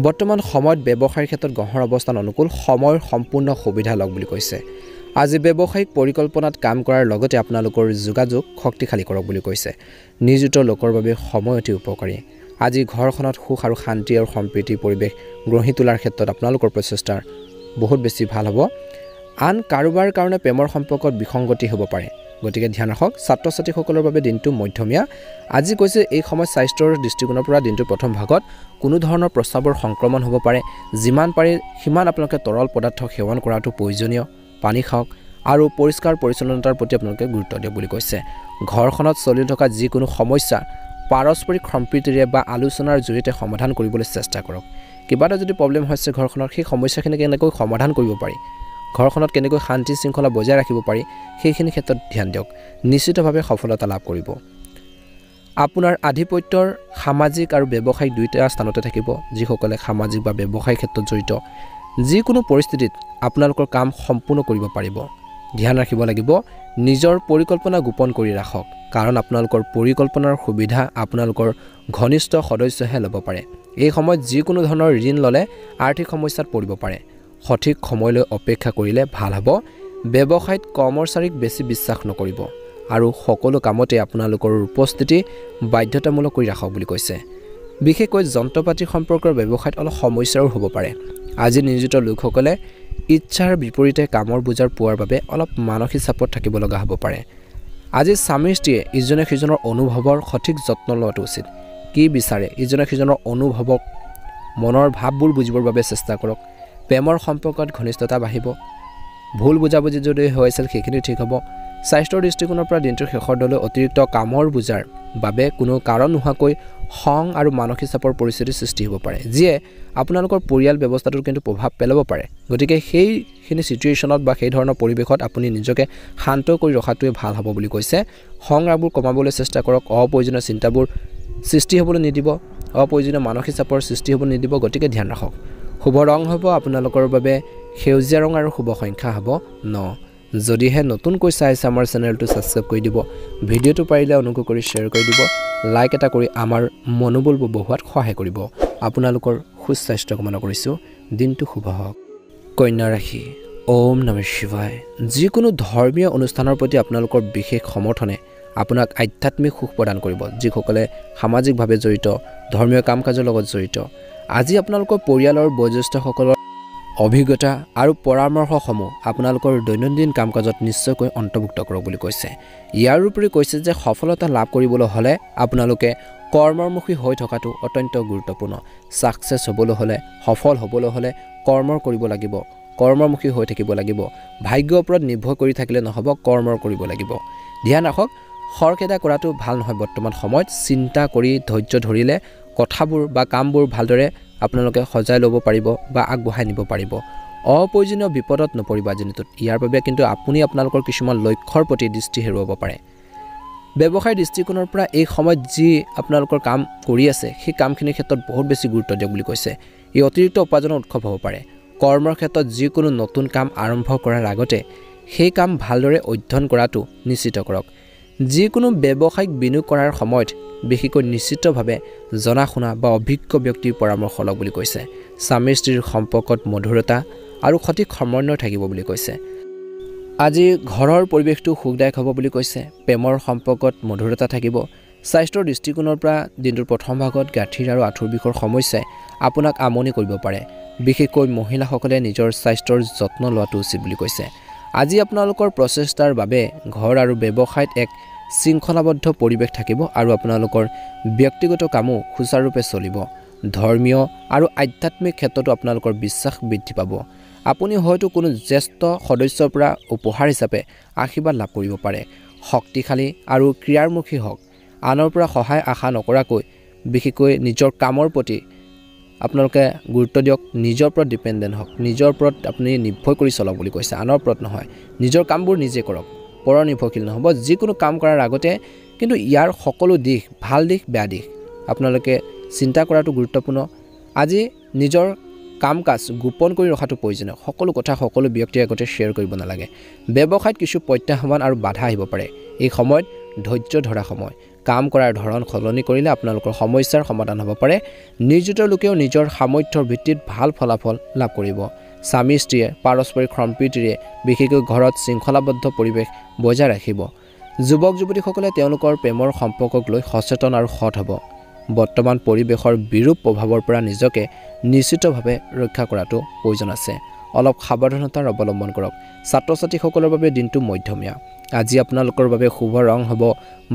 বৰ্তমান সময়ত ব্যৱসায়ৰ ক্ষেত্ৰত গঢ়ৰ অৱস্থান অনুকূল সময়ৰ সম্পূৰ্ণ সুবিধা লওক বুলি কৈছে আজি ব্যৱসায়িক পৰিকল্পনাত কাম কৰাৰ লগতে আপোনালোকৰ যোগাযোগ শক্তিশালী কৰক বুলি কৈছে নিয়োজিত লোকৰ বাবে সময় অতি উপকাৰী আজি ঘৰখনত সুখ আৰু শান্তি আৰু সম্প্ৰীতিৰ পৰিৱেশ গঢ়ি তোলাৰ ক্ষেত্ৰত আপোনালোকৰ প্ৰচেষ্টা বহুত বেছি ভাল হ'ব আন কাৰোবাৰ কাৰণে প্ৰেমৰ সম্পৰ্কত বিসংগতি হ'ব পাৰে গতিকে ধ্যান ৰাখক ছাত্ৰ-ছাত্ৰীসকলৰ বাবে দিনটো মধ্যমীয়া আজি কৈছে এই সময় স্বাস্থ্যৰ দৃষ্টিকোণৰ পৰা দিনটোৰ প্ৰথম ভাগত কোনো ধৰণৰ প্ৰস্ৰাৱৰ সংক্ৰমণ হ'ব পাৰে যিমান পাৰে সিমান আপোনালোকে তৰল পদাৰ্থ সেৱন কৰাটো প্ৰয়োজনীয় পানী খাওক আৰু পৰিষ্কাৰ পৰিচ্ছন্নতাৰ প্ৰতি আপোনালোকে গুৰুত্ব দিয়ক বুলি কৈছে ঘৰখনত চলি থকা যিকোনো সমস্যা পাৰস্পৰিক সম্প্ৰীতিৰে বা আলোচনাৰ জৰিয়তে সমাধান কৰিবলৈ চেষ্টা কৰক কিবা এটা যদি প্ৰব্লেম হৈছে ঘৰখনৰ সেই সমস্যাখিনি কেনেকৈ সমাধান কৰিব পাৰি ঘৰখনত কেনেকৈ শান্তি শৃংখলা বজাই ৰাখিব পাৰি সেইখিনি ক্ষেত্ৰত ধ্যান দিয়ক নিশ্চিতভাৱে সফলতা লাভ কৰিব আপোনাৰ আধিপত্যৰ সামাজিক আৰু ব্যৱসায়িক দুইটা স্থানতে থাকিব যিসকলে সামাজিক বা ব্যৱসায়িক ক্ষেত্ৰত জড়িত যিকোনো পৰিস্থিতিত আপোনালোকৰ কাম সম্পূৰ্ণ কৰিব পাৰিব ধ্যান ৰাখিব লাগিব নিজৰ পৰিকল্পনা গোপন কৰি ৰাখক কাৰণ আপোনালোকৰ পৰিকল্পনাৰ সুবিধা আপোনালোকৰ ঘনিষ্ঠ সদস্যহে ল'ব পাৰে এই সময়ত যিকোনো ধৰণৰ ঋণ ল'লে আৰ্থিক সমস্যাত পৰিব পাৰে সঠিক সময়লৈ অপেক্ষা কৰিলে ভাল হ'ব ব্যৱসায়িত কৰ্মচাৰীক বেছি বিশ্বাস নকৰিব আৰু সকলো কামতে আপোনালোকৰ উপস্থিতি বাধ্যতামূলক কৰি ৰাখক বুলি কৈছে বিশেষকৈ যন্ত্ৰপাতি সম্পৰ্কৰ ব্যৱসায়ত অলপ সমস্যাও হ'ব পাৰে আজি নিয়োজিত লোকসকলে ইচ্ছাৰ বিপৰীতে কামৰ বুজাৰ পোৱাৰ বাবে অলপ মানসিক চাপত থাকিব লগা হ'ব পাৰে আজি স্বামী স্ত্ৰীয়ে ইজনে সিজনৰ অনুভৱৰ সঠিক যত্ন লোৱাটো উচিত কি বিচাৰে ইজনে সিজনৰ অনুভৱক মনৰ ভাৱবোৰ বুজিবৰ বাবে চেষ্টা কৰক প্ৰেমৰ সম্পৰ্কত ঘনিষ্ঠতা বাঢ়িব ভুল বুজাবুজি যদি হৈছিল সেইখিনি ঠিক হ'ব স্বাস্থ্যৰ দৃষ্টিকোণৰ পৰা দিনটোৰ শেষৰ দলৈ অতিৰিক্ত কামৰ বুজাৰ বাবে কোনো কাৰণ নোহোৱাকৈ খং আৰু মানসিক চাপৰ পৰিস্থিতিৰ সৃষ্টি হ'ব পাৰে যিয়ে আপোনালোকৰ পৰিয়াল ব্যৱস্থাটোৰ কিন্তু প্ৰভাৱ পেলাব পাৰে গতিকে সেইখিনি সিচুৱেশ্যনত বা সেই ধৰণৰ পৰিৱেশত আপুনি নিজকে শান্ত কৰি ৰখাটোৱে ভাল হ'ব বুলি কৈছে খং ৰাগবোৰ কমাবলৈ চেষ্টা কৰক অপ্ৰয়োজনীয় চিন্তাবোৰ সৃষ্টি হ'বলৈ নিদিব অপ্ৰয়োজনীয় মানসিক চাপৰ সৃষ্টি হ'ব নিদিব গতিকে ধ্যান ৰাখক শুভ ৰং হ'ব আপোনালোকৰ বাবে সেউজীয়া ৰং আৰু শুভ সংখ্যা হ'ব 9 যদিহে নতুনকৈ চাইছে আমাৰ চেনেলটো সাবস্ক্ৰাইব কৰি দিব ভিডিঅ'টো পাৰিলে অনুগ্ৰহ কৰি শ্বেয়াৰ কৰি দিব লাইক এটা কৰি আমাৰ মনোবল বঢ়োৱাত সহায় কৰিব আপোনালোকৰ সুস্বাস্থ্য কামনা কৰিছোঁ দিনটো শুভ হওক কন্যা ৰাশি ওম নমঃ শিৱায় যিকোনো ধৰ্মীয় অনুষ্ঠানৰ প্ৰতি আপোনালোকৰ বিশেষ সমৰ্থনে আপোনাক আধ্যাত্মিক সুখ প্ৰদান কৰিব যিসকলে সামাজিকভাৱে জড়িত ধৰ্মীয় কাম কাজৰ লগত জড়িত আজি আপোনালোকৰ পৰিয়ালৰ বয়োজ্যেষ্ঠসকলৰ অভিজ্ঞতা আৰু পৰামৰ্শসমূহ আপোনালোকৰ দৈনন্দিন কাম কাজত নিশ্চয়কৈ অন্তৰ্ভুক্ত কৰক বুলি কৈছে ইয়াৰ উপৰি কৈছে যে সফলতা লাভ কৰিবলৈ হ'লে আপোনালোকে কৰ্মমুখী হৈ থকাটো অত্যন্ত গুৰুত্বপূৰ্ণ সাকসেছ হ'বলৈ হ'লে সফল হ'বলৈ হ'লে কৰ্ম কৰিব লাগিব কৰ্মমুখী হৈ থাকিব লাগিব ভাগ্যৰ ওপৰত নিৰ্ভৰ কৰি থাকিলে নহ'ব কৰ্ম কৰিব লাগিব ধ্যান ৰাখক খৰখেদা কৰাটো ভাল নহয় বৰ্তমান সময়ত চিন্তা কৰি ধৈৰ্য ধৰিলে কথাবোৰ বা কামবোৰ ভালদৰে আপোনালোকে সজাই ল'ব পাৰিব বা আগবঢ়াই নিব পাৰিব অপ্ৰয়োজনীয় বিপদত নপৰিব আজিনিটোত ইয়াৰ বাবে কিন্তু আপুনি আপোনালোকৰ কিছুমান লক্ষ্যৰ প্ৰতি দৃষ্টি হেৰুৱাব পাৰে ব্যৱসায়ৰ দৃষ্টিকোণৰ পৰা এই সময়ত যি আপোনালোকৰ কাম কৰি আছে সেই কামখিনিৰ ক্ষেত্ৰত বহুত বেছি গুৰুত্ব দিয়ক বুলি কৈছে এই অতিৰিক্ত উপাৰ্জনৰ উৎস হ'ব পাৰে কৰ্মৰ ক্ষেত্ৰত যিকোনো নতুন কাম আৰম্ভ কৰাৰ আগতে সেই কাম ভালদৰে অধ্যয়ন কৰাটো নিশ্চিত কৰক যিকোনো ব্যৱসায়িক বিনিয়োগ কৰাৰ সময়ত বিশেষকৈ নিশ্চিতভাৱে জনাশুনা বা অভিজ্ঞ ব্যক্তিৰ পৰামৰ্শ লওক বুলি কৈছে স্বামী স্ত্ৰীৰ সম্পৰ্কত মধুৰতা আৰু সঠিক সমন্বয় থাকিব বুলি কৈছে আজি ঘৰৰ পৰিৱেশটো সুখদায়ক হ'ব বুলি কৈছে প্ৰেমৰ সম্পৰ্কত মধুৰতা থাকিব স্বাস্থ্যৰ দৃষ্টিকোণৰ পৰা দিনটোৰ প্ৰথম ভাগত গাঁঠিৰ আৰু আঁঠুৰ বিষৰ সমস্যাই আপোনাক আমনি কৰিব পাৰে বিশেষকৈ মহিলাসকলে নিজৰ স্বাস্থ্যৰ যত্ন লোৱাটো উচিত বুলি কৈছে আজি আপোনালোকৰ প্ৰচেষ্টাৰ বাবে ঘৰ আৰু ব্যৱসায়ত এক শৃংখলাবদ্ধ পৰিৱেশ থাকিব আৰু আপোনালোকৰ ব্যক্তিগত কামো সুচাৰুৰূপে চলিব ধৰ্মীয় আৰু আধ্যাত্মিক ক্ষেত্ৰতো আপোনালোকৰ বিশ্বাস বৃদ্ধি পাব আপুনি হয়তো কোনো জ্যেষ্ঠ সদস্যৰ পৰা উপহাৰ হিচাপে আশীৰ্বাদ লাভ কৰিব পাৰে শক্তিশালী আৰু ক্ৰিয়াৰমুখী হওক আনৰ পৰা সহায় আশা নকৰাকৈ বিশেষকৈ নিজৰ কামৰ প্ৰতি আপোনালোকে গুৰুত্ব দিয়ক নিজৰ ওপৰত ডিপেণ্ডেণ্ট হওক নিজৰ ওপৰত আপুনি নিৰ্ভৰ কৰি চলাব বুলি কৈছে আনৰ ওপৰত নহয় নিজৰ কামবোৰ নিজে কৰক পৰ নিৰ্ভৰশীল নহ'ব যিকোনো কাম কৰাৰ আগতে কিন্তু ইয়াৰ সকলো দিশ ভাল দিশ বেয়া দিশ আপোনালোকে চিন্তা কৰাটো গুৰুত্বপূৰ্ণ আজি নিজৰ কাম কাজ গোপন কৰি ৰখাটো প্ৰয়োজনীয় সকলো কথা সকলো ব্যক্তিৰ আগতে শ্বেয়াৰ কৰিব নালাগে ব্যৱসায়ত কিছু প্ৰত্যাহ্বান আৰু বাধা আহিব পাৰে এই সময়ত ধৈৰ্য ধৰা সময় কাম কৰাৰ ধৰণ সলনি কৰিলে আপোনালোকৰ সমস্যাৰ সমাধান হ'ব পাৰে নিয়োজিত লোকেও নিজৰ সামৰ্থ্যৰ ভিত্তিত ভাল ফলাফল লাভ কৰিব স্বামী স্ত্ৰীয়ে পাৰস্পৰিক সম্প্ৰীতিৰে বিশেষকৈ ঘৰত শৃংখলাবদ্ধ পৰিৱেশ বজাই ৰাখিব যুৱক যুৱতীসকলে তেওঁলোকৰ প্ৰেমৰ সম্পৰ্কক লৈ সচেতন আৰু সৎ হ'ব বৰ্তমান পৰিৱেশৰ বিৰূপ প্ৰভাৱৰ পৰা নিজকে নিশ্চিতভাৱে ৰক্ষা কৰাটো প্ৰয়োজন আছে অলপ সাৱধানতাৰ অৱলম্বন কৰক ছাত্ৰ ছাত্ৰীসকলৰ বাবে দিনটো মধ্যমীয়া আজি আপোনালোকৰ বাবে শুভ ৰং হ'ব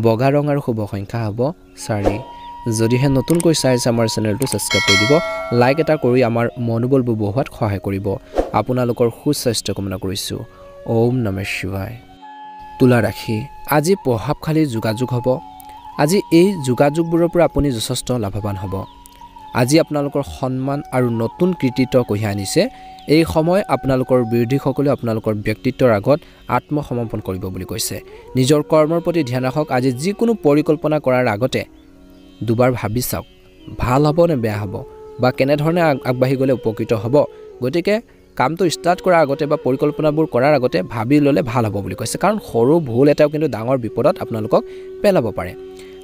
বগা ৰং আৰু শুভ সংখ্যা হ'ব 4 যদিহে নতুনকৈ চাইছে আমাৰ চেনেলটো সাবস্ক্ৰাইব কৰি দিব লাইক এটা কৰি আমাৰ মনোবল বঢ়োৱাত সহায় কৰিব আপোনালোকৰ সুস্বাস্থ্য কামনা কৰিছোঁ ওম নমঃ শিৱায় তুলা ৰাশি আজি প্ৰভাৱশালী যোগাযোগ হ'ব আজি এই যোগাযোগবোৰৰ পৰা আপুনি যথেষ্ট লাভৱান হ'ব আজি আপোনালোকৰ সন্মান আৰু নতুন কৃতিত্ব কঢ়িয়াই আনিছে এই সময় আপোনালোকৰ বিৰোধীসকলে আপোনালোকৰ ব্যক্তিত্বৰ আগত আত্মসমৰ্পণ কৰিব বুলি কৈছে নিজৰ কৰ্মৰ প্ৰতি ধ্যান ৰাখক আজি যিকোনো পৰিকল্পনা কৰাৰ আগতে দুবাৰ ভাবি চাওক ভাল হ'ব নে বেয়া হ'ব বা কেনে ধৰণে আগবাঢ়ি গ'লে উপকৃত হ'ব গতিকে কামটো ষ্টাৰ্ট কৰাৰ আগতে বা পৰিকল্পনাবোৰ কৰাৰ আগতে ভাবি ল'লে ভাল হ'ব বুলি কৈছে কাৰণ সৰু ভুল এটাও কিন্তু ডাঙৰ বিপদত আপোনালোকক পেলাব পাৰে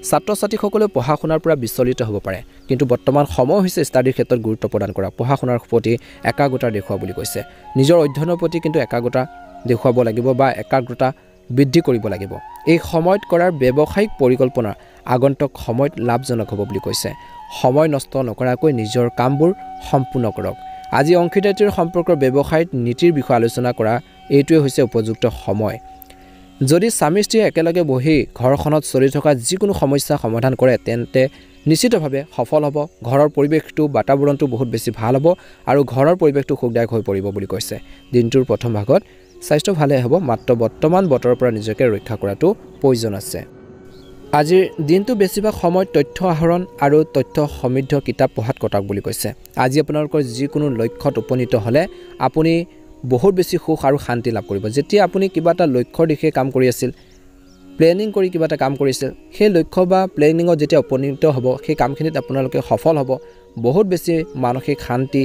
ছাত্ৰ-ছাত্ৰীসকলে পঢ়া শুনাৰ পৰা বিচলিত হ'ব পাৰে কিন্তু বৰ্তমান সময় হৈছে ষ্টাডিৰ ক্ষেত্ৰত গুৰুত্ব প্ৰদান কৰা পঢ়া শুনাৰ প্ৰতি একাগ্ৰতা দেখুওৱা বুলি কৈছে নিজৰ অধ্যয়নৰ প্ৰতি কিন্তু একাগ্ৰতা দেখুৱাব লাগিব বা একাগ্ৰতা বৃদ্ধি কৰিব লাগিব এই সময়ত কৰাৰ ব্যৱসায়িক পৰিকল্পনা আগন্তুক সময়ত লাভজনক হ'ব বুলি কৈছে সময় নষ্ট নকৰাকৈ নিজৰ কামবোৰ সম্পূৰ্ণ কৰক আজি অংশীদাৰীত্বৰ সম্পৰ্কৰ ব্যৱসায়িক নীতিৰ বিষয়ে আলোচনা কৰা এইটোৱে হৈছে উপযুক্ত সময় যদি স্বামী স্ত্ৰীয়ে একেলগে বহি ঘৰখনত চলি থকা যিকোনো সমস্যা সমাধান কৰে তেন্তে নিশ্চিতভাৱে সফল হ'ব ঘৰৰ পৰিৱেশটো বাতাবৰণটো বহুত বেছি ভাল হ'ব আৰু ঘৰৰ পৰিৱেশটো সুখদায়ক হৈ পৰিব বুলি কৈছে দিনটোৰ প্ৰথম ভাগত স্বাস্থ্য ভালে হ'ব মাত্ৰ বৰ্তমান বতৰৰ পৰা নিজকে ৰক্ষা কৰাটো প্ৰয়োজন আছে আজিৰ দিনটো বেছিভাগ সময় তথ্য আহৰণ আৰু তথ্য সমৃদ্ধ কিতাপ পঢ়াত কটাওক বুলি কৈছে আজি আপোনালোকৰ যিকোনো লক্ষ্যত উপনীত হ'লে আপুনি বহুত বেছি সুখ আৰু শান্তি লাভ কৰিব যেতিয়া আপুনি কিবা এটা লক্ষ্যৰ দিশে কাম কৰি আছিল প্লেনিং কৰি কিবা এটা কাম কৰিছিল সেই লক্ষ্য বা প্লেনিঙত যেতিয়া উপনীত হ'ব সেই কামখিনিত আপোনালোকে সফল হ'ব বহুত বেছি মানসিক শান্তি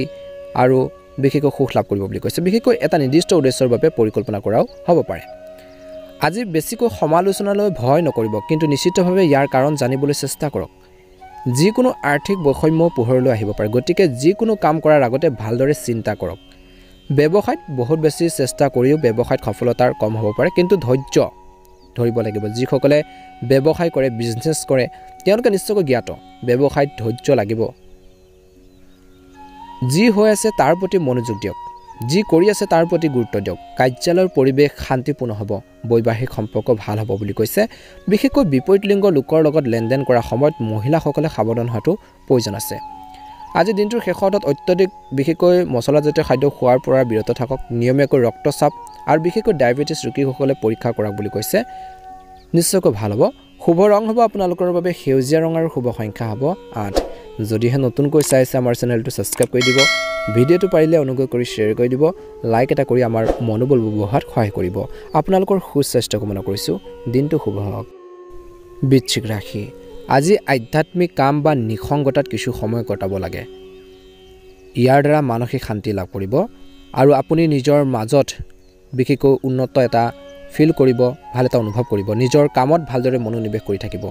আৰু বিশেষকৈ সুখ লাভ কৰিব বুলি কৈছে বিশেষকৈ এটা নিৰ্দিষ্ট উদ্দেশ্যৰ বাবে পৰিকল্পনা কৰাও হ'ব পাৰে আজি বেছিকৈ সমালোচনালৈ ভয় নকৰিব কিন্তু নিশ্চিতভাৱে ইয়াৰ কাৰণ জানিবলৈ চেষ্টা কৰক যিকোনো আৰ্থিক বৈষম্য পোহৰলৈ আহিব পাৰে গতিকে যিকোনো কাম কৰাৰ আগতে ভালদৰে চিন্তা কৰক ব্যৱসায়ত বহুত বেছি চেষ্টা কৰিও ব্যৱসায়ত সফলতাৰ কম হ'ব পাৰে কিন্তু ধৈৰ্য ধৰিব লাগিব যিসকলে ব্যৱসায় কৰে বিজনেছ কৰে তেওঁলোকে নিশ্চয়কৈ জ্ঞাত ব্যৱসায়ত ধৈৰ্য লাগিব যি হৈ আছে তাৰ প্ৰতি মনোযোগ দিয়ক যি কৰি আছে তাৰ প্ৰতি গুৰুত্ব দিয়ক কাৰ্যালয়ৰ পৰিৱেশ শান্তিপূৰ্ণ হ'ব বৈবাহিক সম্পৰ্ক ভাল হ'ব বুলি কৈছে বিশেষকৈ বিপৰীত লিংগৰ লোকৰ লগত লেনদেন কৰা সময়ত মহিলাসকলে সাৱধান হোৱাটো প্ৰয়োজন আছে আজি দিনটোৰ শেষত অত্যধিক বিশেষকৈ মছলাজাতীয় খাদ্য খোৱাৰ পৰা বিৰত থাকক নিয়মীয়াকৈ ৰক্তচাপ আৰু বিশেষকৈ ডায়েবেটিছ ৰোগীসকলে পৰীক্ষা কৰক বুলি কৈছে নিশ্চয়কৈ ভাল হ'ব শুভ ৰং হ'ব আপোনালোকৰ বাবে সেউজীয়া ৰং আৰু শুভ সংখ্যা হ'ব 8 যদিহে নতুনকৈ চাইছে আমাৰ চেনেলটো ছাবস্ক্ৰাইব কৰি দিব ভিডিঅ'টো পাৰিলে অনুগ্ৰহ কৰি শ্বেয়াৰ কৰি দিব লাইক এটা কৰি আমাৰ মনোবল বঢ়োৱাত সহায় কৰিব আপোনালোকৰ সুস্বাস্থ্য কামনা কৰিছোঁ দিনটো শুভ হওক বৃশ্চিক ৰাশি আজি আধ্যাত্মিক কাম বা নিসংগতাত কিছু সময় কটাব লাগে ইয়াৰ দ্বাৰা মানসিক শান্তি লাভ কৰিব আৰু আপুনি নিজৰ মাজত বিশেষকৈ উন্নত এটা ফিল কৰিব ভাল এটা অনুভৱ কৰিব নিজৰ কামত ভালদৰে মনোনিৱেশ কৰি থাকিব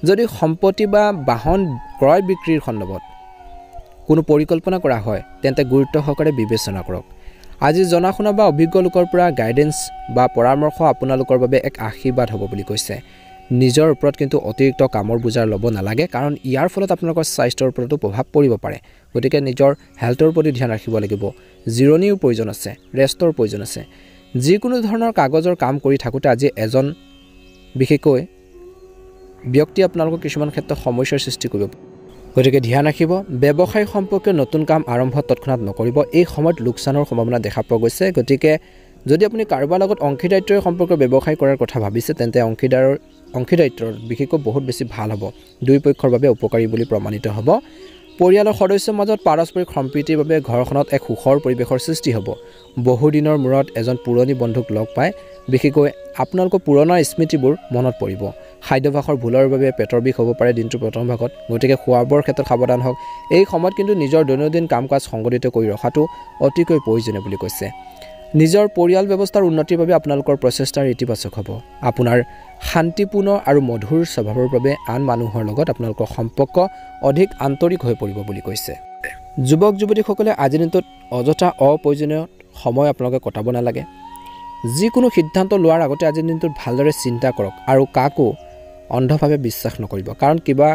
যদি সম্পত্তি বা বাহন ক্ৰয় বিক্ৰীৰ সন্দৰ্ভত কোনো পৰিকল্পনা কৰা হয় তেন্তে গুৰুত্ব সহকাৰে বিবেচনা কৰক আজি জনাশুনা বা অভিজ্ঞ লোকৰ পৰা গাইডেন্স বা পৰামৰ্শ আপোনালোকৰ বাবে এক আশীৰ্বাদ হ'ব বুলি কৈছে নিজৰ ওপৰত কিন্তু অতিৰিক্ত কামৰ বুজাৰ ল'ব নালাগে কাৰণ ইয়াৰ ফলত আপোনালোকৰ স্বাস্থ্যৰ ওপৰতো প্ৰভাৱ পৰিব পাৰে গতিকে নিজৰ হেল্থৰ প্ৰতি ধ্যান ৰাখিব লাগিব জিৰণিৰ প্ৰয়োজন আছে ৰেষ্টৰ প্ৰয়োজন আছে যিকোনো ধৰণৰ কাগজৰ কাম কৰি থাকোঁতে আজি এজন বিশেষকৈ ব্যক্তি আপোনালোকৰ কিছুমান ক্ষেত্ৰত সমস্যাৰ সৃষ্টি কৰিব গতিকে ধ্যান ৰাখিব ব্যৱসায় সম্পৰ্কীয় নতুন কাম আৰম্ভ তৎক্ষণাত নকৰিব এই সময়ত লোকচানৰ সম্ভাৱনা দেখা পোৱা গৈছে গতিকে যদি আপুনি কাৰোবাৰ লগত অংশীদাৰিত্বৰ সম্পৰ্কীয় ব্যৱসায় কৰাৰ কথা ভাবিছে তেন্তে অংশীদাৰিত্বৰ বিশেষকৈ বহুত বেছি ভাল হ'ব দুই পক্ষৰ বাবে উপকাৰী বুলি প্ৰমাণিত হ'ব পৰিয়ালৰ সদস্যৰ মাজত পাৰস্পৰিক সম্প্ৰীতিৰ বাবে ঘৰখনত এক সুখৰ পৰিৱেশৰ সৃষ্টি হ'ব বহুদিনৰ মূৰত এজন পুৰণি বন্ধুক লগ পাই বিশেষকৈ আপোনালোকৰ পুৰণা স্মৃতিবোৰ মনত পৰিব খাদ্যাভ্যাসৰ ভুলৰ বাবে পেটৰ বিষ হ'ব পাৰে দিনটোৰ প্ৰথম ভাগত গতিকে খোৱা-বোৱাৰ ক্ষেত্ৰত সাৱধান হওক এই সময়ত কিন্তু নিজৰ দৈনন্দিন কাম-কাজ সংগঠিত কৰি ৰখাটো অতিকৈ প্ৰয়োজনীয় বুলি কৈছে নিজৰ পৰিয়াল ব্যৱস্থাৰ উন্নতিৰ বাবে আপোনালোকৰ প্ৰচেষ্টাৰ ইতিবাচক হ'ব আপোনাৰ শান্তিপূৰ্ণ আৰু মধুৰ স্বভাৱৰ বাবে আন মানুহৰ লগত আপোনালোকৰ সম্পৰ্ক অধিক আন্তৰিক হৈ পৰিব বুলি কৈছে যুৱক যুৱতীসকলে আজি দিনটোত অযথা অপ্ৰয়োজনীয় সময় আপোনালোকে কটাব নালাগে যিকোনো সিদ্ধান্ত লোৱাৰ আগতে আজি দিনটোত ভালদৰে চিন্তা কৰক আৰু কাকো অন্ধভাৱে বিশ্বাস নকৰিব কাৰণ কিবা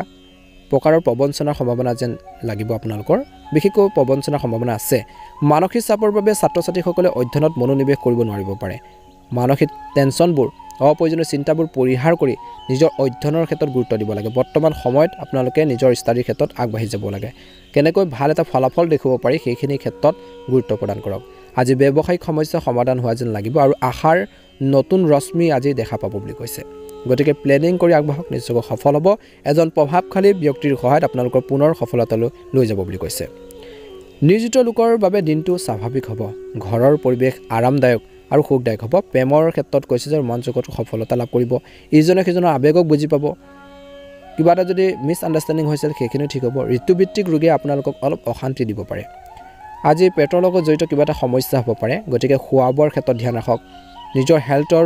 প্ৰকাৰৰ প্ৰবঞ্চনাৰ সম্ভাৱনা যেন লাগিব আপোনালোকৰ বিশেষকৈ প্ৰবঞ্চনাৰ সম্ভাৱনা আছে মানসিক চাপৰ বাবে ছাত্ৰ-ছাত্ৰীসকলে অধ্যয়নত মনোনিৱেশ কৰিব নোৱাৰিব পাৰে মানসিক টেনচনবোৰ অপ্ৰয়োজনীয় চিন্তাবোৰ পৰিহাৰ কৰি নিজৰ অধ্যয়নৰ ক্ষেত্ৰত গুৰুত্ব দিব লাগে বৰ্তমান সময়ত আপোনালোকে নিজৰ ষ্টাডিৰ ক্ষেত্ৰত আগবাঢ়ি যাব লাগে কেনেকৈ ভাল এটা ফলাফল দেখুৱাব পাৰি সেইখিনি ক্ষেত্ৰত গুৰুত্ব প্ৰদান কৰক আজি ব্যৱসায়িক সমস্যা সমাধান হোৱা যেন লাগিব আৰু আশাৰ নতুন ৰশ্মি আজি দেখা পাব বুলি কৈছে গতিকে প্লেনিং কৰি আগবাঢ়ক, নিশ্চয় সফল হ'ব। এজন প্ৰভাৱশালী ব্যক্তিৰ সহায়ত আপোনালোকৰ পুনৰ সফলতালৈ লৈ যাব বুলি কৈছে। নিয়োজিত লোকৰ বাবে দিনটো স্বাভাৱিক হ'ব। ঘৰৰ পৰিৱেশ আৰামদায়ক আৰু সুখদায়ক হ'ব। প্ৰেমৰ ক্ষেত্ৰত কৈছে যে ৰোমাঞ্চকত সফলতা লাভ কৰিব। ইজনে সিজনৰ আৱেগক বুজি পাব। কিবা এটা যদি মিছ আণ্ডাৰষ্টেণ্ডিং হৈছিল সেইখিনি ঠিক হ'ব। ঋতুভিত্তিক ৰোগে আপোনালোকক অলপ অশান্তি দিব পাৰে। আজি পেটৰ লগত জড়িত কিবা এটা সমস্যা হ'ব পাৰে, গতিকে খোৱা বোৱাৰ ক্ষেত্ৰত ধ্যান ৰাখক। নিজৰ হেল্থৰ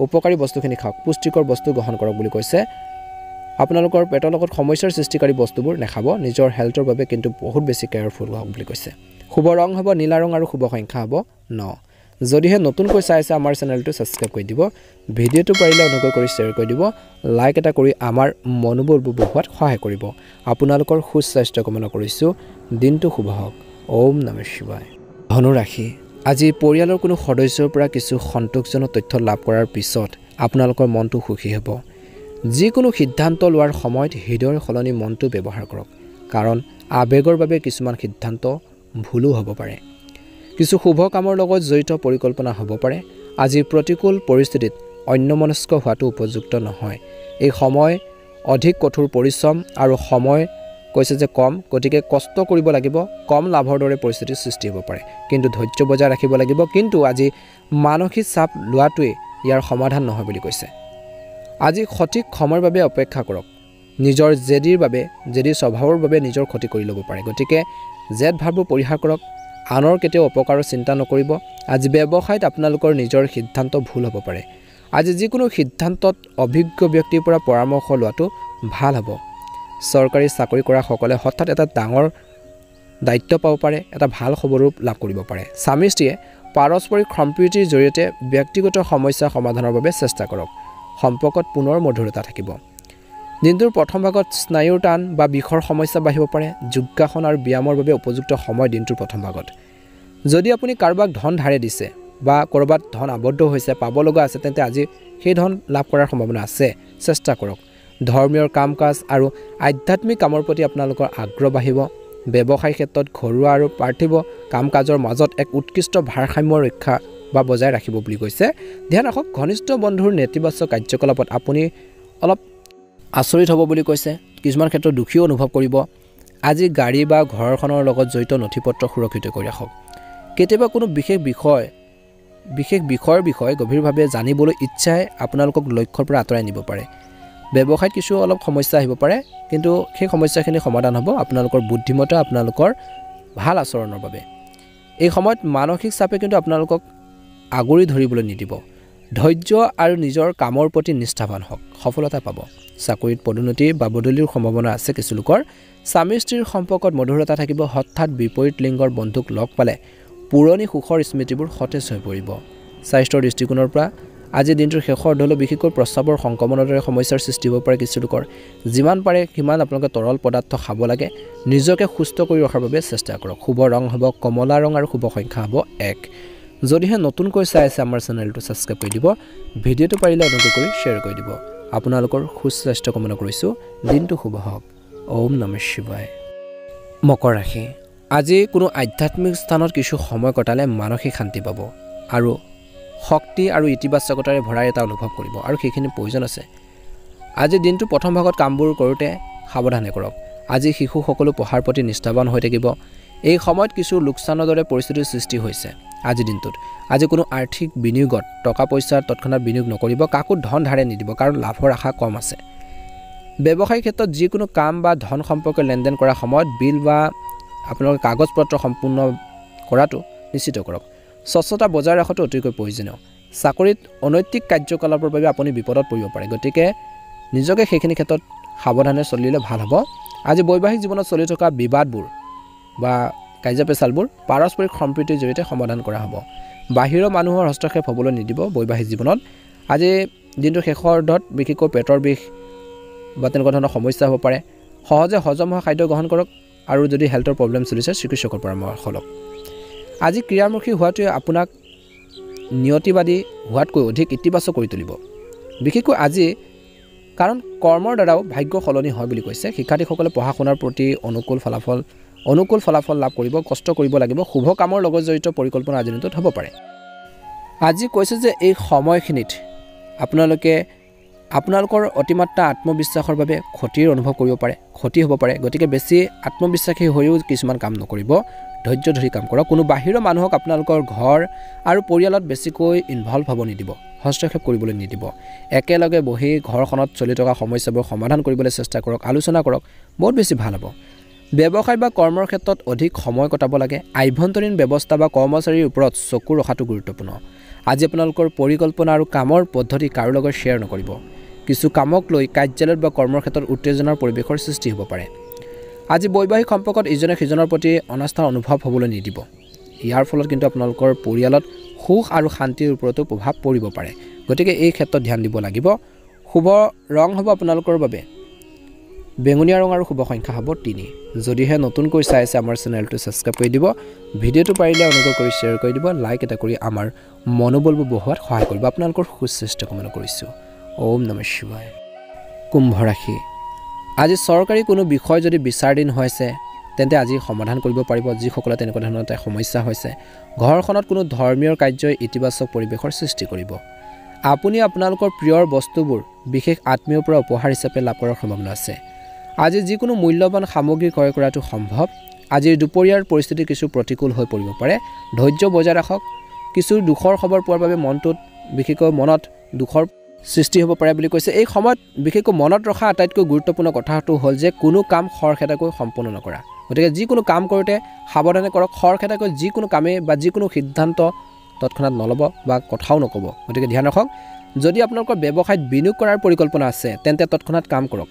উপকাৰী বস্তুখিনি খাওক, পুষ্টিকৰ বস্তু গ্ৰহণ কৰক বুলি কৈছে। আপোনালোকৰ পেটৰ লগত সমস্যাৰ সৃষ্টিকাৰী বস্তুবোৰ নাখাব। নিজৰ হেল্থৰ বাবে কিন্তু বহুত বেছি কেয়াৰফুল হওক বুলি কৈছে। শুভ ৰং হ'ব নীলা ৰং আৰু শুভ সংখ্যা হ'ব 9। যদিহে নতুনকৈ চাই আছে আমাৰ চেনেলটো ছাবস্ক্ৰাইব কৰি দিব। ভিডিঅ'টো পাৰিলে অনুগ্ৰহ কৰি শ্বেয়াৰ কৰি দিব। লাইক এটা কৰি আমাৰ মনোবলবোৰ বঢ়োৱাত সহায় কৰিব। আপোনালোকৰ সুস্বাস্থ্য কামনা কৰিছোঁ। দিনটো শুভ হওক। ওম নমঃ শিৱায়। ধনু ৰাশি, আজি পৰিয়ালৰ কোনো সদস্যৰ পৰা কিছু সন্তোষজনক তথ্য লাভ কৰাৰ পিছত আপোনালোকৰ মনটো সুখী হ'ব। যিকোনো সিদ্ধান্ত লোৱাৰ সময়ত হৃদয়ৰ সলনি মনটো ব্যৱহাৰ কৰক, কাৰণ আৱেগৰ বাবে কিছুমান সিদ্ধান্ত ভুলো হ'ব পাৰে। কিছু শুভ কামৰ লগত জড়িত পৰিকল্পনা হ'ব পাৰে। আজি প্ৰতিকূল পৰিস্থিতিত অন্যমনস্ক হোৱাটো উপযুক্ত নহয়। এই সময় অধিক কঠোৰ পৰিশ্ৰম আৰু সময় কৈছে যে কম, গতিকে কষ্ট কৰিব লাগিব। কম লাভৰ দৰে পৰিস্থিতিৰ সৃষ্টি হ'ব পাৰে, কিন্তু ধৈৰ্য বজাই ৰাখিব লাগিব। কিন্তু আজি মানসিক চাপ লোৱাটোৱে ইয়াৰ সমাধান নহয় বুলি কৈছে। আজি সঠিক সময়ৰ বাবে অপেক্ষা কৰক। নিজৰ জেদী স্বভাৱৰ বাবে নিজৰ ক্ষতি কৰি ল'ব পাৰে, গতিকে জেদ ভাৱবোৰ পৰিহাৰ কৰক। আনৰ কেতিয়াও অপকাৰৰ চিন্তা নকৰিব। আজি ব্যৱসায়ত আপোনালোকৰ নিজৰ সিদ্ধান্ত ভুল হ'ব পাৰে। আজি যিকোনো সিদ্ধান্তত অভিজ্ঞ ব্যক্তিৰ পৰা পৰামৰ্শ লোৱাটো ভাল হ'ব। চৰকাৰী চাকৰি কৰাসকলে হঠাৎ এটা ডাঙৰ দায়িত্ব পাব পাৰে, এটা ভাল খবৰো লাভ কৰিব পাৰে। স্বামী স্ত্ৰীয়ে পাৰস্পৰিক সম্প্ৰীতিৰ জৰিয়তে ব্যক্তিগত সমস্যা সমাধানৰ বাবে চেষ্টা কৰক। সম্পৰ্কত পুনৰ মধুৰতা থাকিব। দিনটোৰ প্ৰথম ভাগত স্নায়ুৰ টান বা বিষৰ সমস্যা বাঢ়িব পাৰে। যোগাসন আৰু ব্যায়ামৰ বাবে উপযুক্ত সময় দিনটোৰ প্ৰথম ভাগত। যদি আপুনি কাৰোবাক ধন ধাৰে দিছে বা ক'ৰবাত ধন আবদ্ধ হৈছে, পাব লগা আছে, তেন্তে আজি সেই ধন লাভ কৰাৰ সম্ভাৱনা আছে। চেষ্টা কৰক। ধৰ্মীয় কাম কাজ আৰু আধ্যাত্মিক কামৰ প্ৰতি আপোনালোকৰ আগ্ৰহ বাঢ়িব। ব্যৱসায় ক্ষেত্ৰত ঘৰুৱা আৰু পাৰ্থিৱ কাম কাজৰ মাজত এক উৎকৃষ্ট ভাৰসাম্য ৰক্ষা বা বজাই ৰাখিব বুলি কৈছে। ধ্যান ৰাখক, ঘনিষ্ঠ বন্ধুৰ নেতিবাচক কাৰ্যকলাপত আপুনি অলপ আচৰিত হ'ব বুলি কৈছে। কিছুমান ক্ষেত্ৰত দুখীও অনুভৱ কৰিব। আজি গাড়ী বা ঘৰখনৰ লগত জড়িত নথিপত্ৰ সুৰক্ষিত কৰি ৰাখক। কেতিয়াবা কোনো বিশেষ বিষয়ৰ বিষয়ে গভীৰভাৱে জানিবলৈ ইচ্ছাই আপোনালোকক লক্ষ্যৰ পৰা আঁতৰাই নিব পাৰে। ব্যৱসায়ত কিছু অলপ সমস্যা আহিব পাৰে, কিন্তু সেই সমস্যাখিনি সমাধান হ'ব আপোনালোকৰ বুদ্ধিমত্তা, আপোনালোকৰ ভাল আচৰণৰ বাবে। এই সময়ত মানসিক চাপে কিন্তু আপোনালোকক আগুৰি ধৰিবলৈ নিদিব। ধৈৰ্য আৰু নিজৰ কামৰ প্ৰতি নিষ্ঠাৱান হওক, সফলতা পাব। চাকৰিত পদোন্নতি বা বদলিৰ সম্ভাৱনা আছে কিছু লোকৰ। স্বামী স্ত্ৰীৰ সম্পৰ্কত মধুৰতা থাকিব। হঠাৎ বিপৰীত লিংগৰ বন্ধুক লগ পালে পুৰণি সুখৰ স্মৃতিবোৰ সতেজ হৈ পৰিব। স্বাস্থ্যৰ দৃষ্টিকোণৰ পৰা আজি দিনটোৰ শেষৰ অৰ্ধলৈ বিশেষকৈ প্ৰস্ৰাৱৰ সংক্ৰমণৰ দৰে সমস্যাৰ সৃষ্টি হ'ব পাৰে কিছু লোকৰ। যিমান পাৰে সিমান আপোনালোকে তৰল পদাৰ্থ খাব লাগে। নিজকে সুস্থ কৰি ৰখাৰ বাবে চেষ্টা কৰক। শুভ ৰং হ'ব কমলা ৰং আৰু শুভ সংখ্যা হ'ব 1। যদিহে নতুনকৈ চাই আছে আমাৰ চেনেলটো ছাবস্ক্ৰাইব কৰি দিব। ভিডিঅ'টো পাৰিলে অনুগ্ৰহ কৰি শ্বেয়াৰ কৰি দিব। আপোনালোকৰ সুস্বাস্থ্য কামনা কৰিছোঁ। দিনটো শুভ হওক। ওম নমঃ শিৱায়। মকৰ ৰাশি, আজি কোনো আধ্যাত্মিক স্থানত কিছু সময় কটালে মানসিক শান্তি পাব আৰু শক্তি আৰু ইতিবাচকতাৰে ভৰাই এটা অনুভৱ কৰিব, আৰু সেইখিনি প্ৰয়োজন আছে। আজি দিনটো প্ৰথম ভাগত কামবোৰ কৰোঁতে সাৱধানে কৰক। আজি শিশুসকলো পঢ়াৰ প্ৰতি নিষ্ঠাৱান হৈ থাকিব। এই সময়ত কিছু লোকচানৰ দৰে পৰিস্থিতিৰ সৃষ্টি হৈছে আজিৰ দিনটোত। আজি কোনো আৰ্থিক বিনিয়োগত টকা পইচাৰ তৎক্ষণাত বিনিয়োগ নকৰিব। কাকো ধন ধাৰে নিদিব, কাৰণ লাভৰ আশা কম আছে। ব্যৱসায়িক ক্ষেত্ৰত যিকোনো কাম বা ধন সম্পৰ্কে লেনদেন কৰাৰ সময়ত বিল বা আপোনালোকে কাগজ পত্ৰ সম্পূৰ্ণ কৰাটো নিশ্চিত কৰক। স্বচ্ছতা বজাই ৰখাটো অতিকৈ প্ৰয়োজনীয়। চাকৰিত অনৈতিক কাৰ্যকলাপৰ বাবে আপুনি বিপদত পৰিব পাৰে, গতিকে নিজকে সেইখিনি ক্ষেত্ৰত সাৱধানে চলিলে ভাল হ'ব। আজি বৈবাহিক জীৱনত চলি থকা বিবাদবোৰ বা কাজিয়া পেচালবোৰ পাৰস্পৰিক সম্প্ৰীতিৰ জৰিয়তে সমাধান কৰা হ'ব। বাহিৰৰ মানুহৰ হস্তক্ষেপ হ'বলৈ নিদিব বৈবাহিক জীৱনত। আজি দিনটোৰ শেষৰ অৰ্ধত বিশেষকৈ পেটৰ বিষ বা তেনেকুৱা ধৰণৰ সমস্যা হ'ব পাৰে। সহজে হজম হোৱা খাদ্য গ্ৰহণ কৰক, আৰু যদি হেল্থৰ প্ৰব্লেম চলিছে চিকিৎসকৰ পৰামৰ্শ লওক। আজি ক্ৰীড়ামুখী হোৱাটোৱে আপোনাক নিয়তিবাদী হোৱাতকৈ অধিক ইতিবাচক কৰি তুলিব, বিশেষকৈ আজি, কাৰণ কৰ্মৰ দ্বাৰাও ভাগ্য সলনি হয় বুলি কৈছে। শিক্ষাৰ্থীসকলে পঢ়া শুনাৰ প্ৰতি অনুকূল ফলাফল লাভ কৰিব। কষ্ট কৰিব লাগিব। শুভ কামৰ লগত জড়িত পৰিকল্পনা আজিৰ দিনটোত হ'ব পাৰে। আজি কৈছে যে এই সময়খিনিত আপোনালোকে আপোনালোকৰ অতিমাত্ৰা আত্মবিশ্বাসৰ বাবে ক্ষতিৰ অনুভৱ কৰিব পাৰে, ক্ষতি হ'ব পাৰে। গতিকে বেছি আত্মবিশ্বাসী হৈও কিছুমান কাম নকৰিব, ধৈৰ্য ধৰি কাম কৰক। কোনো বাহিৰৰ মানুহক আপোনালোকৰ ঘৰ আৰু পৰিয়ালত বেছিকৈ ইনভলভ হ'ব নিদিব, হস্তক্ষেপ কৰিবলৈ নিদিব। একেলগে বহি ঘৰখনত চলি থকা সমস্যাবোৰ সমাধান কৰিবলৈ চেষ্টা কৰক, আলোচনা কৰক, বহুত বেছি ভাল হ'ব। ব্যৱসায় বা কৰ্মৰ ক্ষেত্ৰত অধিক সময় কটাব লাগে। আভ্যন্তৰীণ ব্যৱস্থা বা কৰ্মচাৰীৰ ওপৰত চকু ৰখাটো গুৰুত্বপূৰ্ণ। আজি আপোনালোকৰ পৰিকল্পনা আৰু কামৰ পদ্ধতি কাৰো লগত শ্বেয়াৰ নকৰিব। কিছু কামক লৈ কাৰ্যালয়ত বা কৰ্মৰ ক্ষেত্ৰত উত্তেজনাৰ পৰিৱেশৰ সৃষ্টি হ'ব পাৰে। আজি বৈবাহিক সম্পৰ্কত ইজনে সিজনৰ প্ৰতি অনাস্থাৰ অনুভৱ হ'বলৈ নিদিব। ইয়াৰ ফলত কিন্তু আপোনালোকৰ পৰিয়ালত সুখ আৰু শান্তিৰ ওপৰতো প্ৰভাৱ পৰিব পাৰে। গতিকে এই ক্ষেত্ৰত ধ্যান দিব লাগিব। শুভ ৰং হ'ব আপোনালোকৰ বাবে বেঙুনীয়া ৰং আৰু শুভ সংখ্যা হ'ব 3। যদিহে নতুনকৈ চাই আছে আমাৰ চেনেলটো ছাবস্ক্ৰাইব কৰি দিব, ভিডিঅ'টো পাৰিলে অনুগ্ৰহ কৰি শ্বেয়াৰ কৰি দিব, লাইক এটা কৰি আমাৰ মনোবলবোৰ বঢ়োৱাত সহায় কৰিব। আপোনালোকৰ সুস্বাস্থ্য কামনা কৰিছোঁ। ওম নমঃ শিৱায়। কুম্ভ ৰাশি, আজি চৰকাৰী কোনো বিষয় যদি বিচাৰাধীন হৈছে তেন্তে আজি সমাধান কৰিব পাৰিব। যিসকলে তেনেকুৱা ধৰণৰ এটা সমস্যা হৈছে, ঘৰখনত কোনো ধৰ্মীয় কাৰ্যই ইতিবাচক পৰিৱেশৰ সৃষ্টি কৰিব। আপুনি আপোনালোকৰ প্ৰিয়ৰ বস্তুবোৰ বিশেষ আত্মীয়ৰ পৰা উপহাৰ হিচাপে লাভ কৰাৰ সম্ভাৱনা আছে। আজি যিকোনো মূল্যৱান সামগ্ৰী ক্ৰয় কৰাটো সম্ভৱ। আজিৰ দুপৰীয়াৰ পৰিস্থিতি কিছু প্ৰতিকূল হৈ পৰিব পাৰে, ধৈৰ্য বজাই ৰাখক। কিছু দুখৰ খবৰ পোৱাৰ বাবে বিশেষকৈ মনত দুখৰ সৃষ্টি হ'ব পাৰে বুলি কৈছে। এই সময়ত বিশেষকৈ মনত ৰখা আটাইতকৈ গুৰুত্বপূৰ্ণ কথাটো হ'ল যে কোনো কাম খৰখেদাকৈ সম্পূৰ্ণ নকৰা। গতিকে যিকোনো কাম কৰোঁতে সাৱধানে কৰক। খৰখেদাকৈ যিকোনো কামেই বা যিকোনো সিদ্ধান্ত তৎক্ষণাত নল'ব বা কথাও নক'ব। গতিকে ধ্যান ৰাখক। যদি আপোনালোকৰ ব্যৱসায়ত বিনিয়োগ কৰাৰ পৰিকল্পনা আছে তেন্তে তৎক্ষণাত কাম কৰক।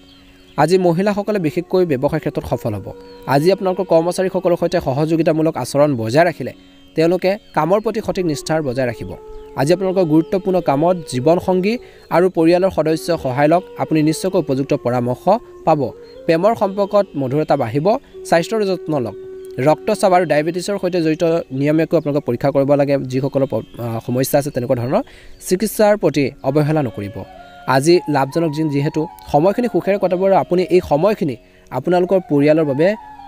আজি মহিলাসকলে বিশেষকৈ ব্যৱসায় ক্ষেত্ৰত সফল হ'ব। আজি আপোনালোকৰ কৰ্মচাৰীসকলৰ সৈতে সহযোগিতামূলক আচৰণ বজাই ৰাখিলে তেওঁলোকে কামৰ প্ৰতি সঠিক নিষ্ঠাৰ বজাই ৰাখিব। আজি আপোনালোকৰ গুৰুত্বপূৰ্ণ কামত জীৱনসংগী আৰু পৰিয়ালৰ সদস্যৰ সহায় লওক। আপুনি নিশ্চয়কৈ উপযুক্ত পৰামৰ্শ পাব। প্ৰেমৰ সম্পৰ্কত মধুৰতা বাঢ়িব। স্বাস্থ্যৰ যত্ন লওক। ৰক্তচাপ আৰু ডায়েবেটিছৰ সৈতে জড়িত নিয়মীয়াকৈ আপোনালোকে পৰীক্ষা কৰিব লাগে। যিসকলৰ সমস্যা আছে তেনেকুৱা ধৰণৰ চিকিৎসাৰ প্ৰতি অৱহেলা নকৰিব। আজি লাভজনক দিন, যিহেতু সময়খিনি সুখেৰে কটাব আৰু আপুনি এই সময়খিনি আপোনালোকৰ পৰিয়ালৰ বাবে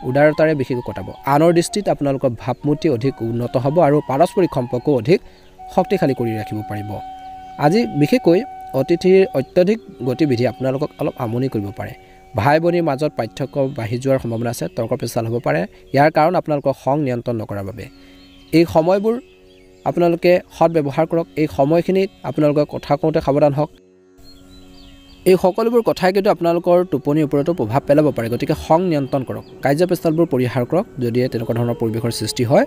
উদাৰতাৰে বিশেষকৈ কটাব। আনৰ দৃষ্টিত আপোনালোকৰ ভাৱমূৰ্তি অধিক উন্নত হ'ব আৰু পাৰস্পৰিক সম্পৰ্ক অধিক শক্তিশালী কৰি ৰাখিব পাৰিব। আজি বিশেষকৈ অতিথিৰ অত্যধিক গতিবিধি আপোনালোকক অলপ আমনি কৰিব পাৰে। ভাই ভনীৰ মাজত পাৰ্থক্য বাঢ়ি যোৱাৰ সম্ভাৱনা আছে, তৰ্ক পেচাল হ'ব পাৰে। ইয়াৰ কাৰণ আপোনালোকৰ খং নিয়ন্ত্ৰণ নকৰাৰ বাবে। এই সময়বোৰ আপোনালোকে সৎ ব্যৱহাৰ কৰক। এই সময়খিনিত আপোনালোকে কথা কওঁতে সাৱধান হওক। এই সকলোবোৰ কথাই কিন্তু আপোনালোকৰ টোপনিৰ ওপৰতো প্ৰভাৱ পেলাব পাৰে। গতিকে খং নিয়ন্ত্ৰণ কৰক। কাৰ্যপেচালবোৰ পৰিহাৰ কৰক যদিহে তেনেকুৱা ধৰণৰ পৰিৱেশৰ সৃষ্টি হয়।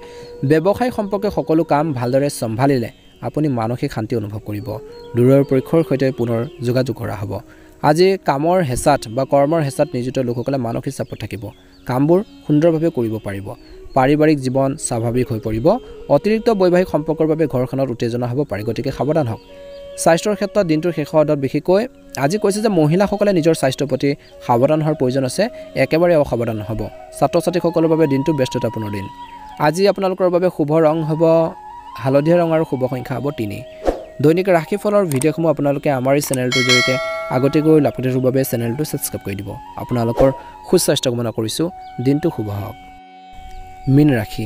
ব্যৱসায় সম্পৰ্কে সকলো কাম ভালদৰে চম্ভালিলে আপুনি মানসিক শান্তি অনুভৱ কৰিব। দূৰৰ পক্ষৰ সৈতে পুনৰ যোগাযোগ কৰা হ'ব। আজি কামৰ হেঁচাত বা কৰ্মৰ হেঁচাত নিয়োজিত লোকসকলে মানসিক চাপত থাকিব। কামবোৰ সুন্দৰভাৱে কৰিব পাৰিব। পাৰিবাৰিক জীৱন স্বাভাৱিক হৈ পৰিব। অতিৰিক্ত বৈবাহিক সম্পৰ্কৰ বাবে ঘৰখনত উত্তেজনা হ'ব পাৰে। গতিকে সাৱধান হওক। স্বাস্থ্যৰ ক্ষেত্ৰত দিনটোৰ শেষৰ অৰ্ধত বিশেষকৈ আজি কৈছে যে মহিলাসকলে নিজৰ স্বাস্থ্যৰ প্ৰতি সাৱধান হোৱাৰ প্ৰয়োজন আছে। একেবাৰে অসাৱধান নহ'ব। ছাত্ৰ ছাত্ৰীসকলৰ বাবে দিনটো ব্যস্ততাপূৰ্ণ দিন। আজি আপোনালোকৰ বাবে শুভ ৰং হ'ব হালধীয়া ৰং আৰু শুভ সংখ্যা হ'ব 3। দৈনিক ৰাশিফলৰ ভিডিঅ'সমূহ আপোনালোকে আমাৰ এই চেনেলটোৰ জৰিয়তে আগতীয়াকৈ লাভ কৰাৰ বাবে চেনেলটো ছাবস্ক্ৰাইব কৰি দিব। আপোনালোকৰ সুস্বাস্থ্য কামনা কৰিছোঁ। দিনটো শুভ হওক। মীন ৰাশি,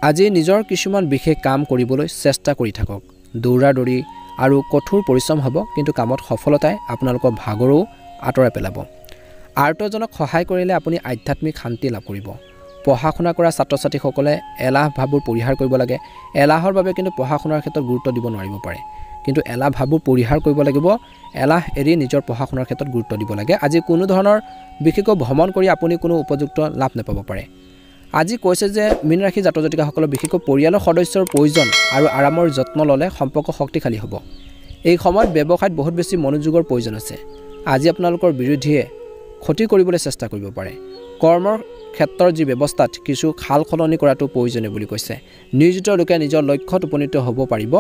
আজি নিজৰ কিছুমান বিশেষ কাম কৰিবলৈ চেষ্টা কৰি থাকক। দৌৰা দৌৰি আৰু কঠোৰ পৰিশ্ৰম হ'ব, কিন্তু কামত সফলতাই আপোনালোকৰ ভাগৰো আঁতৰাই পেলাব। আৰ্তজনক সহায় কৰিলে আপুনি আধ্যাত্মিক শান্তি লাভ কৰিব। পঢ়া শুনা কৰা ছাত্ৰ ছাত্ৰীসকলে এলাহ ভাৱবোৰ পৰিহাৰ কৰিব লাগে। এলাহৰ বাবে কিন্তু পঢ়া শুনাৰ ক্ষেত্ৰত গুৰুত্ব দিব নোৱাৰিব পাৰে, কিন্তু এলাহ ভাৱবোৰ পৰিহাৰ কৰিব লাগিব। এলাহ এৰি নিজৰ পঢ়া শুনাৰ ক্ষেত্ৰত গুৰুত্ব দিব লাগে। আজি কোনো ধৰণৰ বিশেষকৈ ভ্ৰমণ কৰি আপুনি কোনো উপযুক্ত লাভ নাপাব পাৰে। আজি কৈছে যে মীন ৰাশি জাতক জাতিকাসকলৰ বিশেষকৈ পৰিয়ালৰ সদস্যৰ প্ৰয়োজন আৰু আৰামৰ যত্ন ল'লে সম্পৰ্ক শক্তিশালী হ'ব। এই সময়ত ব্যৱসায়ত বহুত বেছি মনোযোগৰ প্ৰয়োজন আছে। আজি আপোনালোকৰ বিৰোধীয়ে ক্ষতি কৰিবলৈ চেষ্টা কৰিব পাৰে। কৰ্মৰ ক্ষেত্ৰৰ যি ব্যৱস্থাত কিছু সাল সলনি কৰাটো প্ৰয়োজনীয় বুলি কৈছে। নিয়োজিত লোকে নিজৰ লক্ষ্যত উপনীত হ'ব পাৰিব।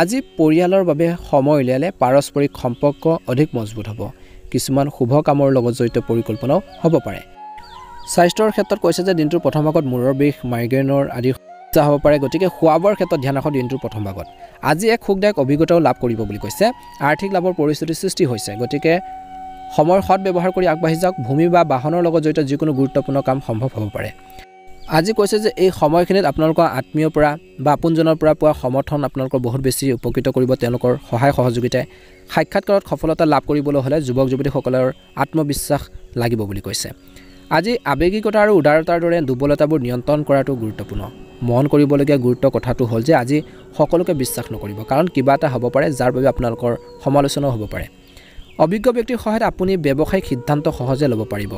আজি পৰিয়ালৰ বাবে সময় উলিয়ালে পাৰস্পৰিক সম্পৰ্ক অধিক মজবুত হ'ব। কিছুমান শুভ কামৰ লগত জড়িত পৰিকল্পনাও হ'ব পাৰে। স্বাস্থ্যৰ ক্ষেত্ৰত কৈছে যে দিনটোৰ প্ৰথম ভাগত মূৰৰ বিষ, মাইগ্ৰেইনৰ আদি সমস্যা হ'ব পাৰে। গতিকে খোৱা বোৱাৰ ক্ষেত্ৰত ধ্যান ৰাখক। দিনটোৰ প্ৰথম ভাগত আজি এক সুখদায়ক অভিজ্ঞতাও লাভ কৰিব বুলি কৈছে। আৰ্থিক লাভৰ পৰিস্থিতিৰ সৃষ্টি হৈছে। গতিকে সময়ৰ সৎ ব্যৱহাৰ কৰি আগবাঢ়ি যাওক। ভূমি বা বাহনৰ লগত জড়িত যিকোনো গুৰুত্বপূৰ্ণ কাম সম্ভৱ হ'ব পাৰে। আজি কৈছে যে এই সময়খিনিত আপোনালোকৰ আত্মীয়ৰ পৰা বা আপোনজনৰ পৰা পোৱা সমৰ্থন আপোনালোকৰ বহুত বেছি উপকৃত কৰিব তেওঁলোকৰ সহায় সহযোগিতাই সাক্ষাৎকাৰত সফলতা লাভ কৰিবলৈ হ'লে যুৱক যুৱতীসকলৰ আত্মবিশ্বাস লাগিব বুলি কৈছে আজি আবেগিকতা আৰু উদাৰতাৰ দৰে দুৰ্বলতাবোৰ নিয়ন্ত্ৰণ কৰাটো গুৰুত্বপূৰ্ণ মন কৰিবলগীয়া গুৰুত্ব কথাটো হ'ল যে আজি সকলোকে বিশ্বাস নকৰিব কাৰণ কিবা এটা হ'ব পাৰে যাৰ বাবে আপোনালোকৰ সমালোচনাও হ'ব পাৰে অভিজ্ঞ ব্যক্তিৰ সহায়ত আপুনি ব্যৱসায়িক সিদ্ধান্ত সহজে ল'ব পাৰিব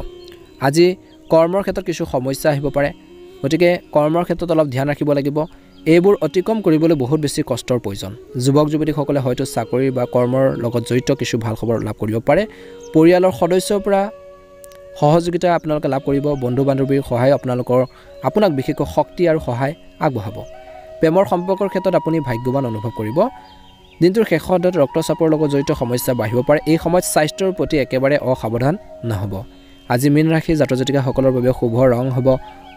আজি কৰ্মৰ ক্ষেত্ৰত কিছু সমস্যা আহিব পাৰে গতিকে কৰ্মৰ ক্ষেত্ৰত অলপ ধ্যান ৰাখিব লাগিব এইবোৰ অতিক্ৰম কৰিবলৈ বহুত বেছি কষ্টৰ প্ৰয়োজন যুৱক যুৱতীসকলে হয়তো চাকৰি বা কৰ্মৰ লগত জড়িত কিছু ভাল খবৰ লাভ কৰিব পাৰে পৰিয়ালৰ সদস্যৰ পৰা সহযোগিতা আপোনালোকে লাভ কৰিব বন্ধু বান্ধৱীৰ সহায় আপোনাক বিশেষকৈ শক্তি আৰু সহায় আগবঢ়াব প্ৰেমৰ সম্পৰ্কৰ ক্ষেত্ৰত আপুনি ভাগ্যৱান অনুভৱ কৰিব দিনটোৰ শেষত ৰক্তচাপৰ লগত জড়িত সমস্যা বাঢ়িব পাৰে এই সময়ত স্বাস্থ্যৰ প্ৰতি একেবাৰে অসাৱধান নহ'ব আজি মীন ৰাশি জাতক জাতিকাসকলৰ বাবে শুভ ৰং হ'ব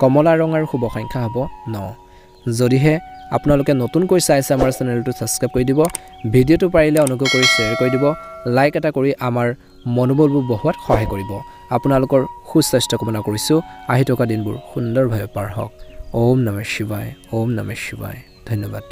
কমলা ৰং আৰু শুভ সংখ্যা হ'ব 9 যদিহে আপোনালোকে নতুনকৈ চাইছে আমাৰ চেনেলটো সাবস্ক্ৰাইব কৰি দিব ভিডিঅ'টো পাৰিলে অনুগ্ৰহ কৰি শ্বেয়াৰ কৰি দিব লাইক এটা কৰি আমাৰ মনোবলবোৰ বঢ়োৱাত সহায় কৰিব আপোনালোকৰ সুস্বাস্থ্য কামনা কৰিছোঁ আহি থকা দিনবোৰ সুন্দৰভাৱে পাৰ হওক ওম নমঃ শিৱায় ধন্যবাদ